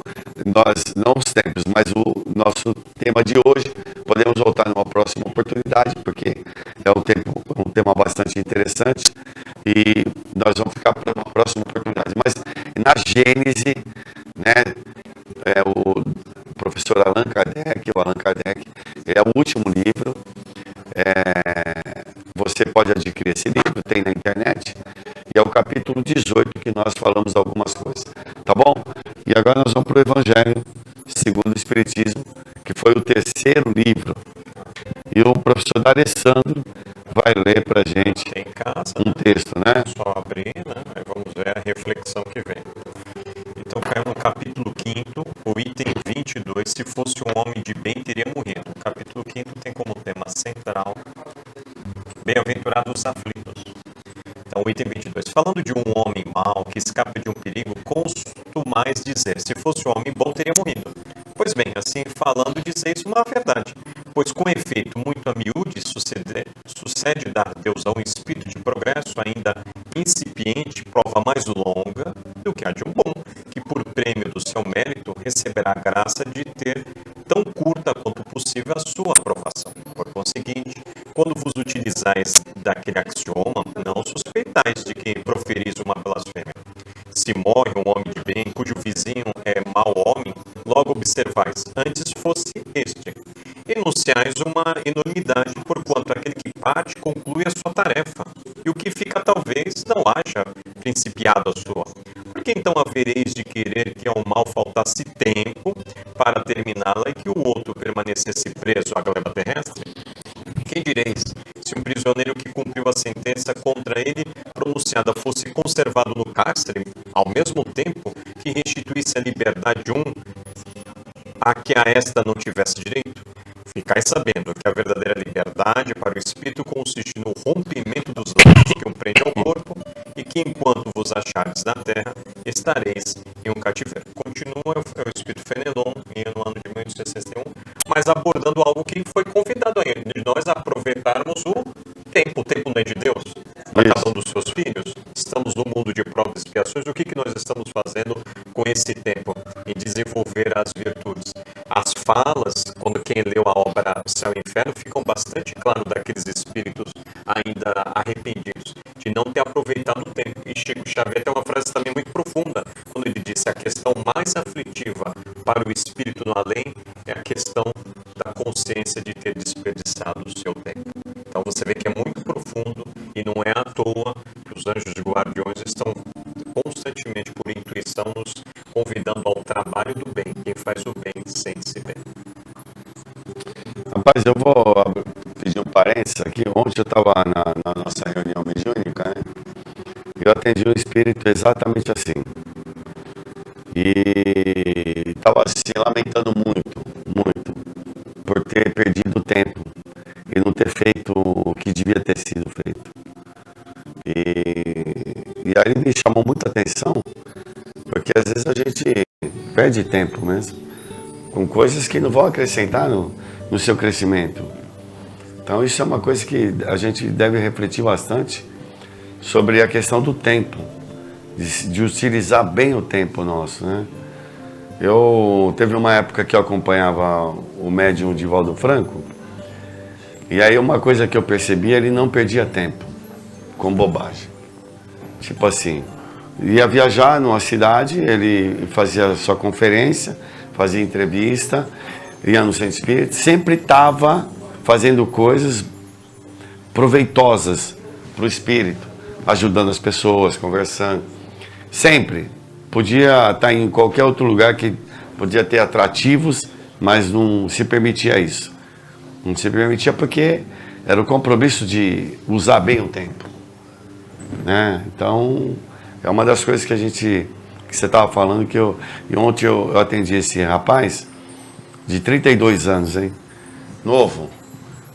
Nós, não os tempos, mas o nosso tema de hoje, podemos voltar numa próxima oportunidade, porque é um tema bastante interessante e nós vamos ficar para uma próxima oportunidade. Mas na Gênese, né, o professor Allan Kardec, é o último livro. Você pode adquirir esse livro, tem na internet, e é o capítulo 18 que nós falamos algumas coisas, tá bom? E agora nós vamos para o Evangelho segundo o Espiritismo, que foi o terceiro livro, e o professor D'Alessandro vai ler para a gente Em casa, um texto, né? só abrir, né? Aí vamos ver a reflexão que vem. Então caiu no capítulo 5º, o item 22, se fosse um homem de bem teria morrido. O capítulo 5º tem como tema central bem-aventurados os aflitos. Então o item 22, falando de um homem mau que escapa de um perigo, costumais dizer, se fosse um homem bom teria morrido. Pois bem, assim falando, dizeis uma verdade, pois com efeito muito a miúde sucede dar Deus a um espírito de progresso ainda incipiente, prova mais longa do que a de um bom, que por prêmio do seu mérito receberá a graça de ter tão curta quanto possível a sua aprovação. Por conseguinte, quando vos utilizais daquele axioma, não suspeitais de que proferis uma blasfêmia. Se morre um homem de bem, cujo vizinho é mau homem, logo observais, antes fosse este. Enunciais uma enormidade, porquanto aquele que parte conclui a sua tarefa, e o que fica talvez não haja principiado a sua. Por que então havereis de querer que ao mal faltasse tempo para terminá-la e que o outro permanecesse preso à gleba terrestre? Que direis, se um prisioneiro que cumpriu a sentença contra ele pronunciada fosse conservado no cárcere, ao mesmo tempo que restituísse a liberdade de um a que a esta não tivesse direito? Ficai sabendo que a verdadeira liberdade para o espírito consiste no rompimento dos laços que o prende ao corpo e que, enquanto vos achardes na terra, estareis em um cativeiro. Continua o espírito Fenelon, no ano de 1861, mas abordando algo que foi convidado a ele, de nós aproveitarmos o tempo. O tempo não é de Deus, para cada um dos seus filhos. Estamos no mundo de provas e expiações. O que nós estamos fazendo com esse tempo? Em desenvolver as virtudes. As falas, quando quem leu a obra Céu e Inferno, ficam bastante claro daqueles espíritos ainda arrependidos, de não ter aproveitado o tempo. E Chico Xavier tem uma frase também muito profunda, quando ele disse: a questão mais aflitiva para o espírito no além é a questão da consciência de ter desperdiçado o seu tempo. Então você vê que é muito profundo e não é à toa que os anjos guardiões estão constantemente, por intuição, nos convidando ao trabalho do bem. Quem faz o bem sente-se bem. Rapaz, eu vou pedir um parênteses aqui. Ontem eu estava na nossa reunião mediúnica, né? Eu atendi um espírito exatamente assim. E estava se lamentando muito, por ter perdido tempo e não ter feito o que devia ter sido feito. E aí me chamou muita atenção, porque às vezes a gente perde tempo mesmo, com coisas que não vão acrescentar no seu crescimento. Então isso é uma coisa que a gente deve refletir bastante sobre a questão do tempo, de utilizar bem o tempo nosso, né? Teve uma época que eu acompanhava o médium Divaldo Franco, e aí uma coisa que eu percebi, ele não perdia tempo com bobagem. Tipo assim, ia viajar numa cidade, ele fazia sua conferência, fazia entrevista, ia no centro espírita, sempre estava fazendo coisas proveitosas para o espírito, ajudando as pessoas, conversando. Sempre. Podia estar em qualquer outro lugar que podia ter atrativos, mas não se permitia isso. Não se permitia porque era o compromisso de usar bem o tempo, né? Então, é uma das coisas que você estava falando, e ontem eu atendi esse rapaz de 32 anos, hein? Novo,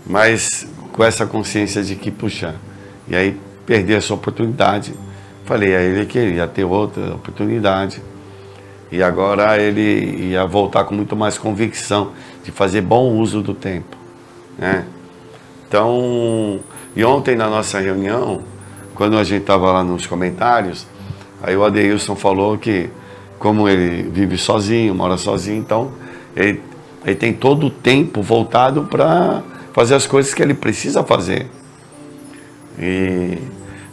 mas com essa consciência de que, puxa, e aí perder essa oportunidade. Falei a ele que ele ia ter outra oportunidade, e agora ele ia voltar com muito mais convicção de fazer bom uso do tempo, né? Então, e ontem na nossa reunião, quando a gente estava lá nos comentários, aí o Adeilson falou que, como ele vive sozinho, mora sozinho, então ele tem todo o tempo voltado para fazer as coisas que ele precisa fazer.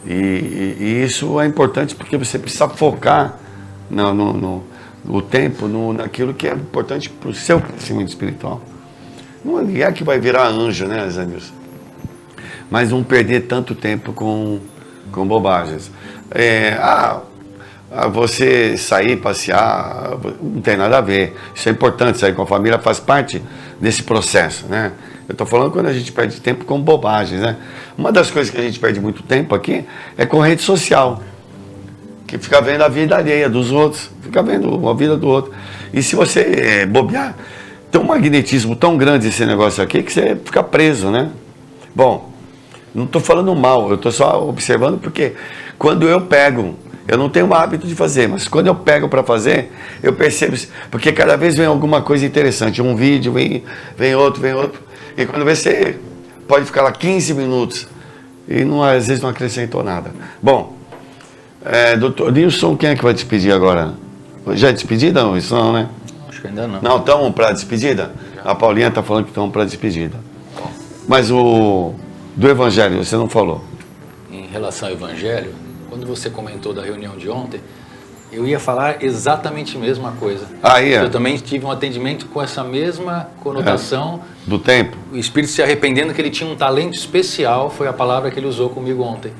E isso é importante porque você precisa focar no tempo, naquilo que é importante para o seu crescimento espiritual. Não é que vai virar anjo, né, Zé Nilson? Mas não perder tanto tempo com bobagens. Você sair, passear, não tem nada a ver. Isso é importante, sair com a família faz parte desse processo, né? Eu estou falando quando a gente perde tempo com bobagens, né? Uma das coisas que a gente perde muito tempo aqui é com rede social, que fica vendo a vida alheia dos outros, fica vendo a vida do outro. E se você bobear, tem um magnetismo tão grande esse negócio aqui que você fica preso, né? Bom, não estou falando mal, eu estou só observando porque quando eu pego, eu não tenho o hábito de fazer, mas quando eu pego para fazer, eu percebo, porque cada vez vem alguma coisa interessante, um vídeo, vem outro, e quando você pode ficar lá 15 minutos e às vezes não acrescentou nada. Bom, doutor Nilson, quem é que vai despedir agora? Já é despedida ou isso não, né? Acho que ainda não. Não, estamos para despedida? A Paulinha está falando que estamos para despedida. Mas do Evangelho, você não falou. Em relação ao Evangelho, quando você comentou da reunião de ontem, eu ia falar exatamente a mesma coisa. Eu também tive um atendimento com essa mesma conotação. Do tempo? O espírito se arrependendo que ele tinha um talento especial, foi a palavra que ele usou comigo ontem.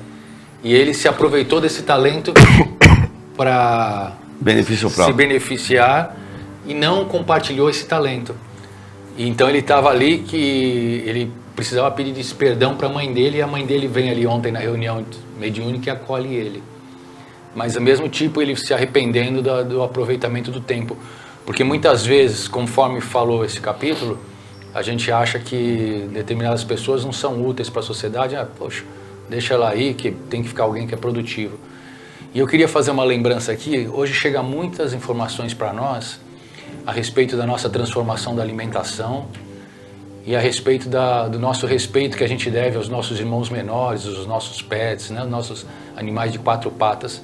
E ele se aproveitou desse talento para benefício se próprio. beneficiar e não compartilhou esse talento. E então ele estava ali que ele precisava pedir perdão para a mãe dele, e a mãe dele vem ali ontem na reunião mediúnica e acolhe ele. Mas ao mesmo tipo ele se arrependendo do aproveitamento do tempo. Porque muitas vezes, conforme falou esse capítulo, a gente acha que determinadas pessoas não são úteis para a sociedade. Poxa, deixa ela aí, que tem que ficar alguém que é produtivo. E eu queria fazer uma lembrança aqui. Hoje chegam muitas informações para nós a respeito da nossa transformação da alimentação e a respeito do nosso respeito que a gente deve aos nossos irmãos menores, os nossos pets, né, os nossos animais de 4 patas.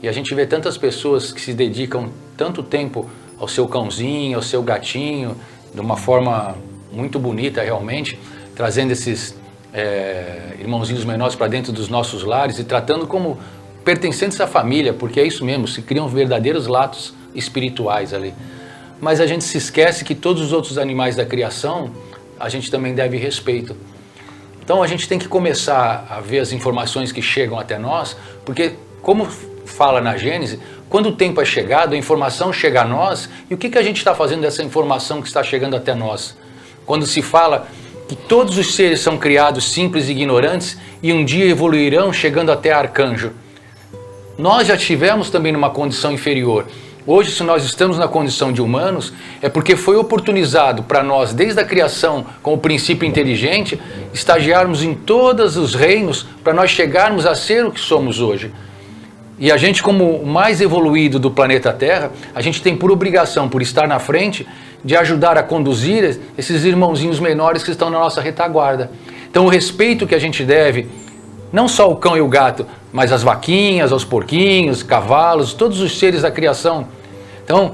E a gente vê tantas pessoas que se dedicam tanto tempo ao seu cãozinho, ao seu gatinho, de uma forma muito bonita realmente, trazendo esses irmãozinhos menores para dentro dos nossos lares e tratando como pertencentes à família, porque é isso mesmo, se criam verdadeiros laços espirituais ali. Mas a gente se esquece que todos os outros animais da criação, a gente também deve respeito. Então a gente tem que começar a ver as informações que chegam até nós, porque como fala na Gênesis, quando o tempo é chegado, a informação chega a nós, e o que a gente está fazendo dessa informação que está chegando até nós? Quando se fala que todos os seres são criados simples e ignorantes e um dia evoluirão chegando até arcanjo. Nós já estivemos também numa condição inferior. Hoje, se nós estamos na condição de humanos, é porque foi oportunizado para nós, desde a criação, com o princípio inteligente, estagiarmos em todos os reinos para nós chegarmos a ser o que somos hoje. E a gente, como o mais evoluído do planeta Terra, a gente tem por obrigação, por estar na frente, de ajudar a conduzir esses irmãozinhos menores que estão na nossa retaguarda. Então o respeito que a gente deve, não só o cão e o gato, mas as vaquinhas, os porquinhos, cavalos, todos os seres da criação. Então,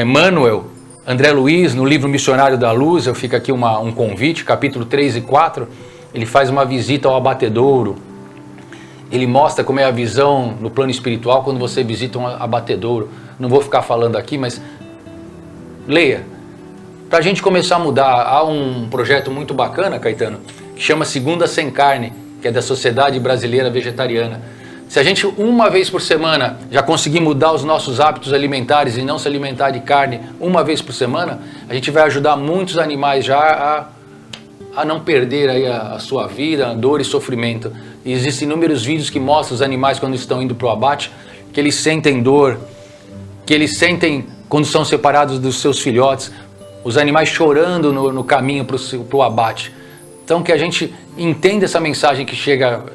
Manuel, André Luiz, no livro Missionário da Luz, eu fico aqui um convite, capítulo 3 e 4, ele faz uma visita ao abatedouro. Ele mostra como é a visão no plano espiritual quando você visita um abatedouro. Não vou ficar falando aqui, mas leia. Para a gente começar a mudar, há um projeto muito bacana, Caetano, que chama Segunda Sem Carne, que é da Sociedade Brasileira Vegetariana. Se a gente uma vez por semana já conseguir mudar os nossos hábitos alimentares e não se alimentar de carne uma vez por semana, a gente vai ajudar muitos animais já a não perder aí a sua vida, a dor e sofrimento. E existem inúmeros vídeos que mostram os animais quando estão indo para o abate, que eles sentem dor, que eles sentem quando são separados dos seus filhotes, os animais chorando no caminho para o abate. Então que a gente entenda essa mensagem que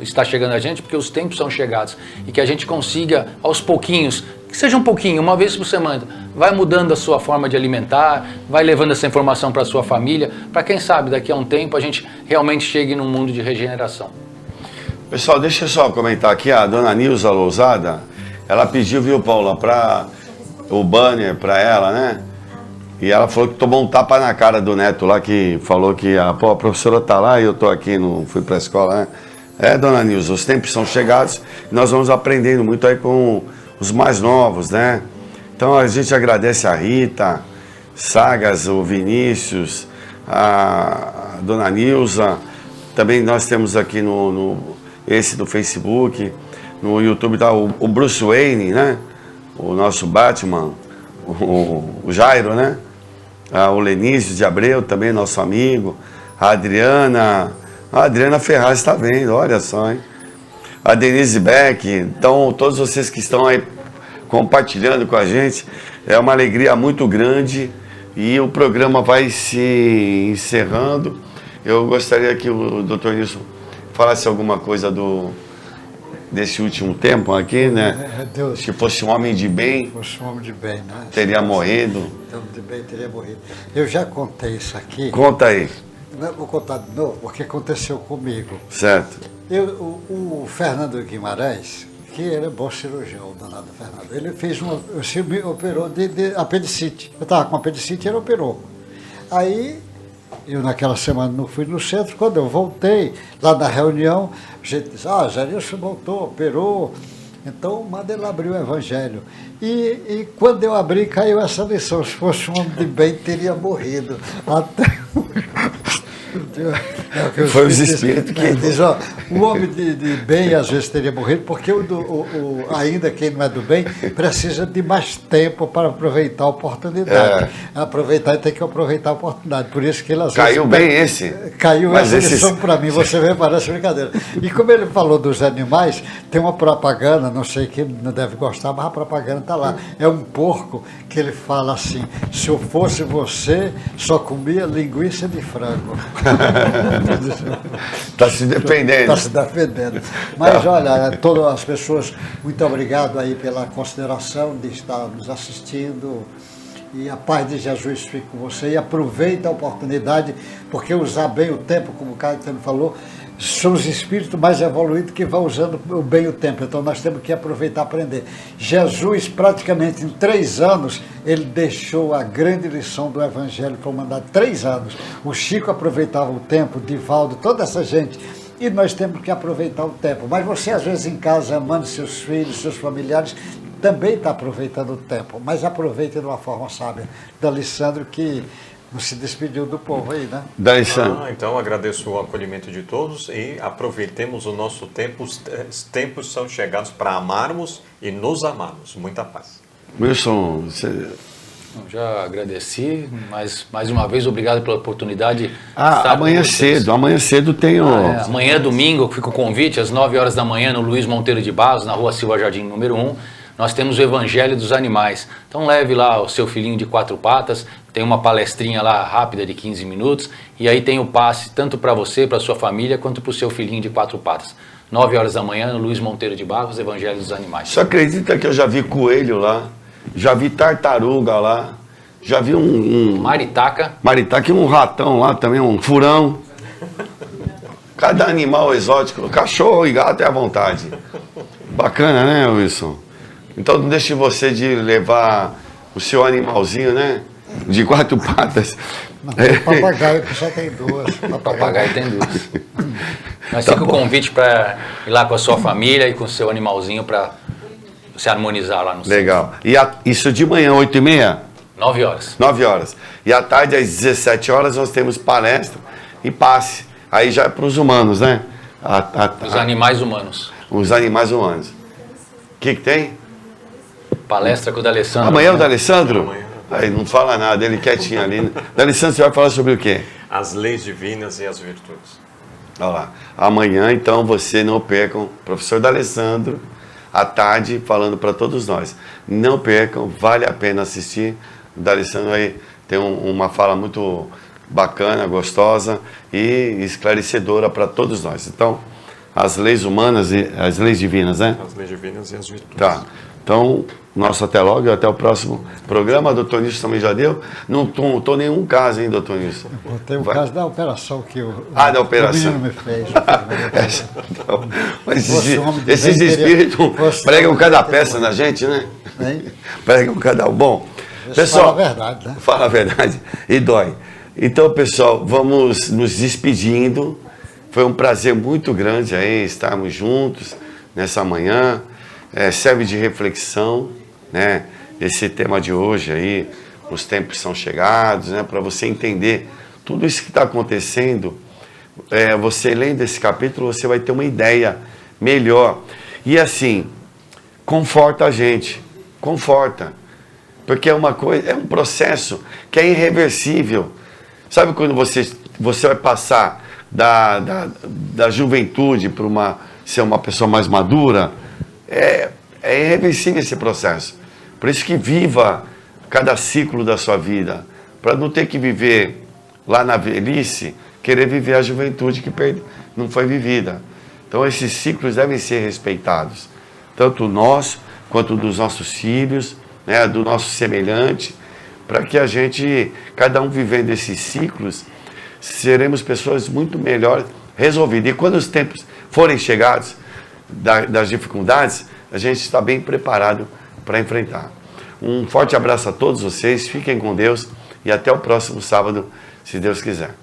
está chegando a gente, porque os tempos são chegados, e que a gente consiga aos pouquinhos, que seja um pouquinho, uma vez por semana, vai mudando a sua forma de alimentar, vai levando essa informação para a sua família, para quem sabe daqui a um tempo a gente realmente chegue num mundo de regeneração. Pessoal, deixa eu só comentar aqui, a dona Nilza Lousada, ela pediu, viu, Paula, para o banner para ela, né? E ela falou que tomou um tapa na cara do neto lá, que falou que a professora tá lá e eu tô aqui, não fui para a escola, né? Dona Nilza, os tempos são chegados e nós vamos aprendendo muito aí com os mais novos, né? Então a gente agradece a Rita, Sagas, o Vinícius, a dona Nilza, também nós temos aqui esse do Facebook, no YouTube tá o Bruce Wayne, né? O nosso Batman, o Jairo, né? O Lenício de Abreu, também nosso amigo, a Adriana Ferraz está vendo, olha só, hein? A Denise Beck, então todos vocês que estão aí compartilhando com a gente, é uma alegria muito grande e o programa vai se encerrando. Eu gostaria que o Dr. Nilson falasse alguma coisa desse último tempo aqui, né? Deus, se fosse um homem de bem, fosse um homem de bem, né? Teria morrido. Homem de bem teria morrido. Eu já contei isso aqui. Conta aí. Não vou contar de novo, porque aconteceu comigo. Certo. O Fernando Guimarães, que era bom cirurgião, o danado Fernando, ele fez me operou de apendicite. Eu estava com apendicite e ele operou. Aí, eu naquela semana não fui no centro, quando eu voltei, lá na reunião, a gente disse, Jarilson voltou, operou, então manda ele abrir o Evangelho. E quando eu abri, caiu essa lição, se fosse um homem de bem, teria morrido. Até... É o que Foi os espíritos que... Diz, ó, o homem de bem às vezes teria morrido, porque ainda quem não é do bem precisa de mais tempo para aproveitar a oportunidade. Aproveitar e tem que aproveitar a oportunidade. Por isso que ele às Caiu vezes... bem esse. Caiu Mas essa lição para mim, você vê, parece brincadeira. E como ele falou dos animais, tem uma propaganda, não sei quem não deve gostar, mas a propaganda está lá. É um porco que ele fala assim: se eu fosse você, só comia linguiça de frango. Está se defendendo. Está se defendendo. Mas olha, todas as pessoas, muito obrigado aí pela consideração de estar nos assistindo. E a paz de Jesus fique com você. E aproveita a oportunidade, porque usar bem o tempo, como o Caetano falou, são os espíritos mais evoluídos que vão usando bem o tempo. Então nós temos que aproveitar e aprender. Jesus, praticamente em 3 anos, ele deixou a grande lição do Evangelho para mandar 3 anos. O Chico aproveitava o tempo, o Divaldo, toda essa gente. E nós temos que aproveitar o tempo. Mas você, às vezes, em casa, amando seus filhos, seus familiares, também está aproveitando o tempo. Mas aproveite de uma forma sábia. D'Alessandro, que não se despediu do povo aí, né? D'Alessandro. Então, agradeço o acolhimento de todos e aproveitemos o nosso tempo. Os tempos são chegados para amarmos e nos amarmos. Muita paz. Wilson, você... Eu já agradeci, mas mais uma vez obrigado pela oportunidade. De estar amanhã cedo tem o... amanhã é domingo, fica o convite, às 9 horas da manhã, no Luiz Monteiro de Barros, na rua Silva Jardim, número 1. Nós temos o Evangelho dos Animais. Então leve lá o seu filhinho de 4 patas, tem uma palestrinha lá rápida de 15 minutos, e aí tem o passe tanto para você, para sua família, quanto para o seu filhinho de 4 patas. 9 horas da manhã, no Luiz Monteiro de Barros, Evangelho dos Animais. Você acredita que eu já vi coelho lá? Já vi tartaruga lá? Já vi Maritaca. Maritaca e um ratão lá também, um furão. Cada animal exótico, cachorro e gato é à vontade. Bacana, né, Wilson? Então não deixe você de levar o seu animalzinho, né? De 4 patas. Não, o papagaio que só tem 2. Papagaio tem 2. Mas fica o convite para ir lá com a sua família e com o seu animalzinho para se harmonizar lá no centro. Legal. E isso de manhã, 8h30? 9 horas. 9 horas. E à tarde, às 17 horas, nós temos palestra e passe. Aí já é para os humanos, né? Os animais humanos. Os animais humanos. O que tem? Palestra com o D'Alessandro. Amanhã é o D'Alessandro? Amanhã. Aí não fala nada, ele quietinho ali. D'Alessandro, você vai falar sobre o quê? As leis divinas e as virtudes. Olha lá. Amanhã, então, você não percam, professor D'Alessandro, à tarde, falando para todos nós. Não percam, vale a pena assistir. O D'Alessandro aí tem uma fala muito bacana, gostosa e esclarecedora para todos nós. Então, as leis humanas e as leis divinas, né? As leis divinas e as virtudes. Tá. Então, nosso até logo e até o próximo programa. Doutor Nilson também já deu. Não estou nenhum caso, hein, doutor Nilson? Tem o caso da operação que da operação. o menino me fez. Então, mas esses espíritos pregam cada peça na gente, né? Hein? Pregam cada um. Bom, Fala pessoal, a verdade, né? Fala a verdade e dói. Então, pessoal, vamos nos despedindo. Foi um prazer muito grande aí estarmos juntos nessa manhã. Serve de reflexão, né? Esse tema de hoje aí, os tempos são chegados, né? Para você entender tudo isso que está acontecendo. Você lendo esse capítulo, você vai ter uma ideia melhor. E assim, conforta a gente, conforta. Porque é uma coisa, é um processo que é irreversível. Sabe quando você vai passar da juventude para ser uma pessoa mais madura? É irreversível esse processo. Por isso que viva cada ciclo da sua vida, para não ter que viver lá na velhice, querer viver a juventude que não foi vivida. Então esses ciclos devem ser respeitados, tanto o nosso, quanto dos nossos filhos, né, do nosso semelhante, para que a gente, cada um vivendo esses ciclos, seremos pessoas muito melhores resolvidas. E quando os tempos forem chegados das dificuldades, a gente está bem preparado para enfrentar. Um forte abraço a todos vocês, fiquem com Deus e até o próximo sábado, se Deus quiser.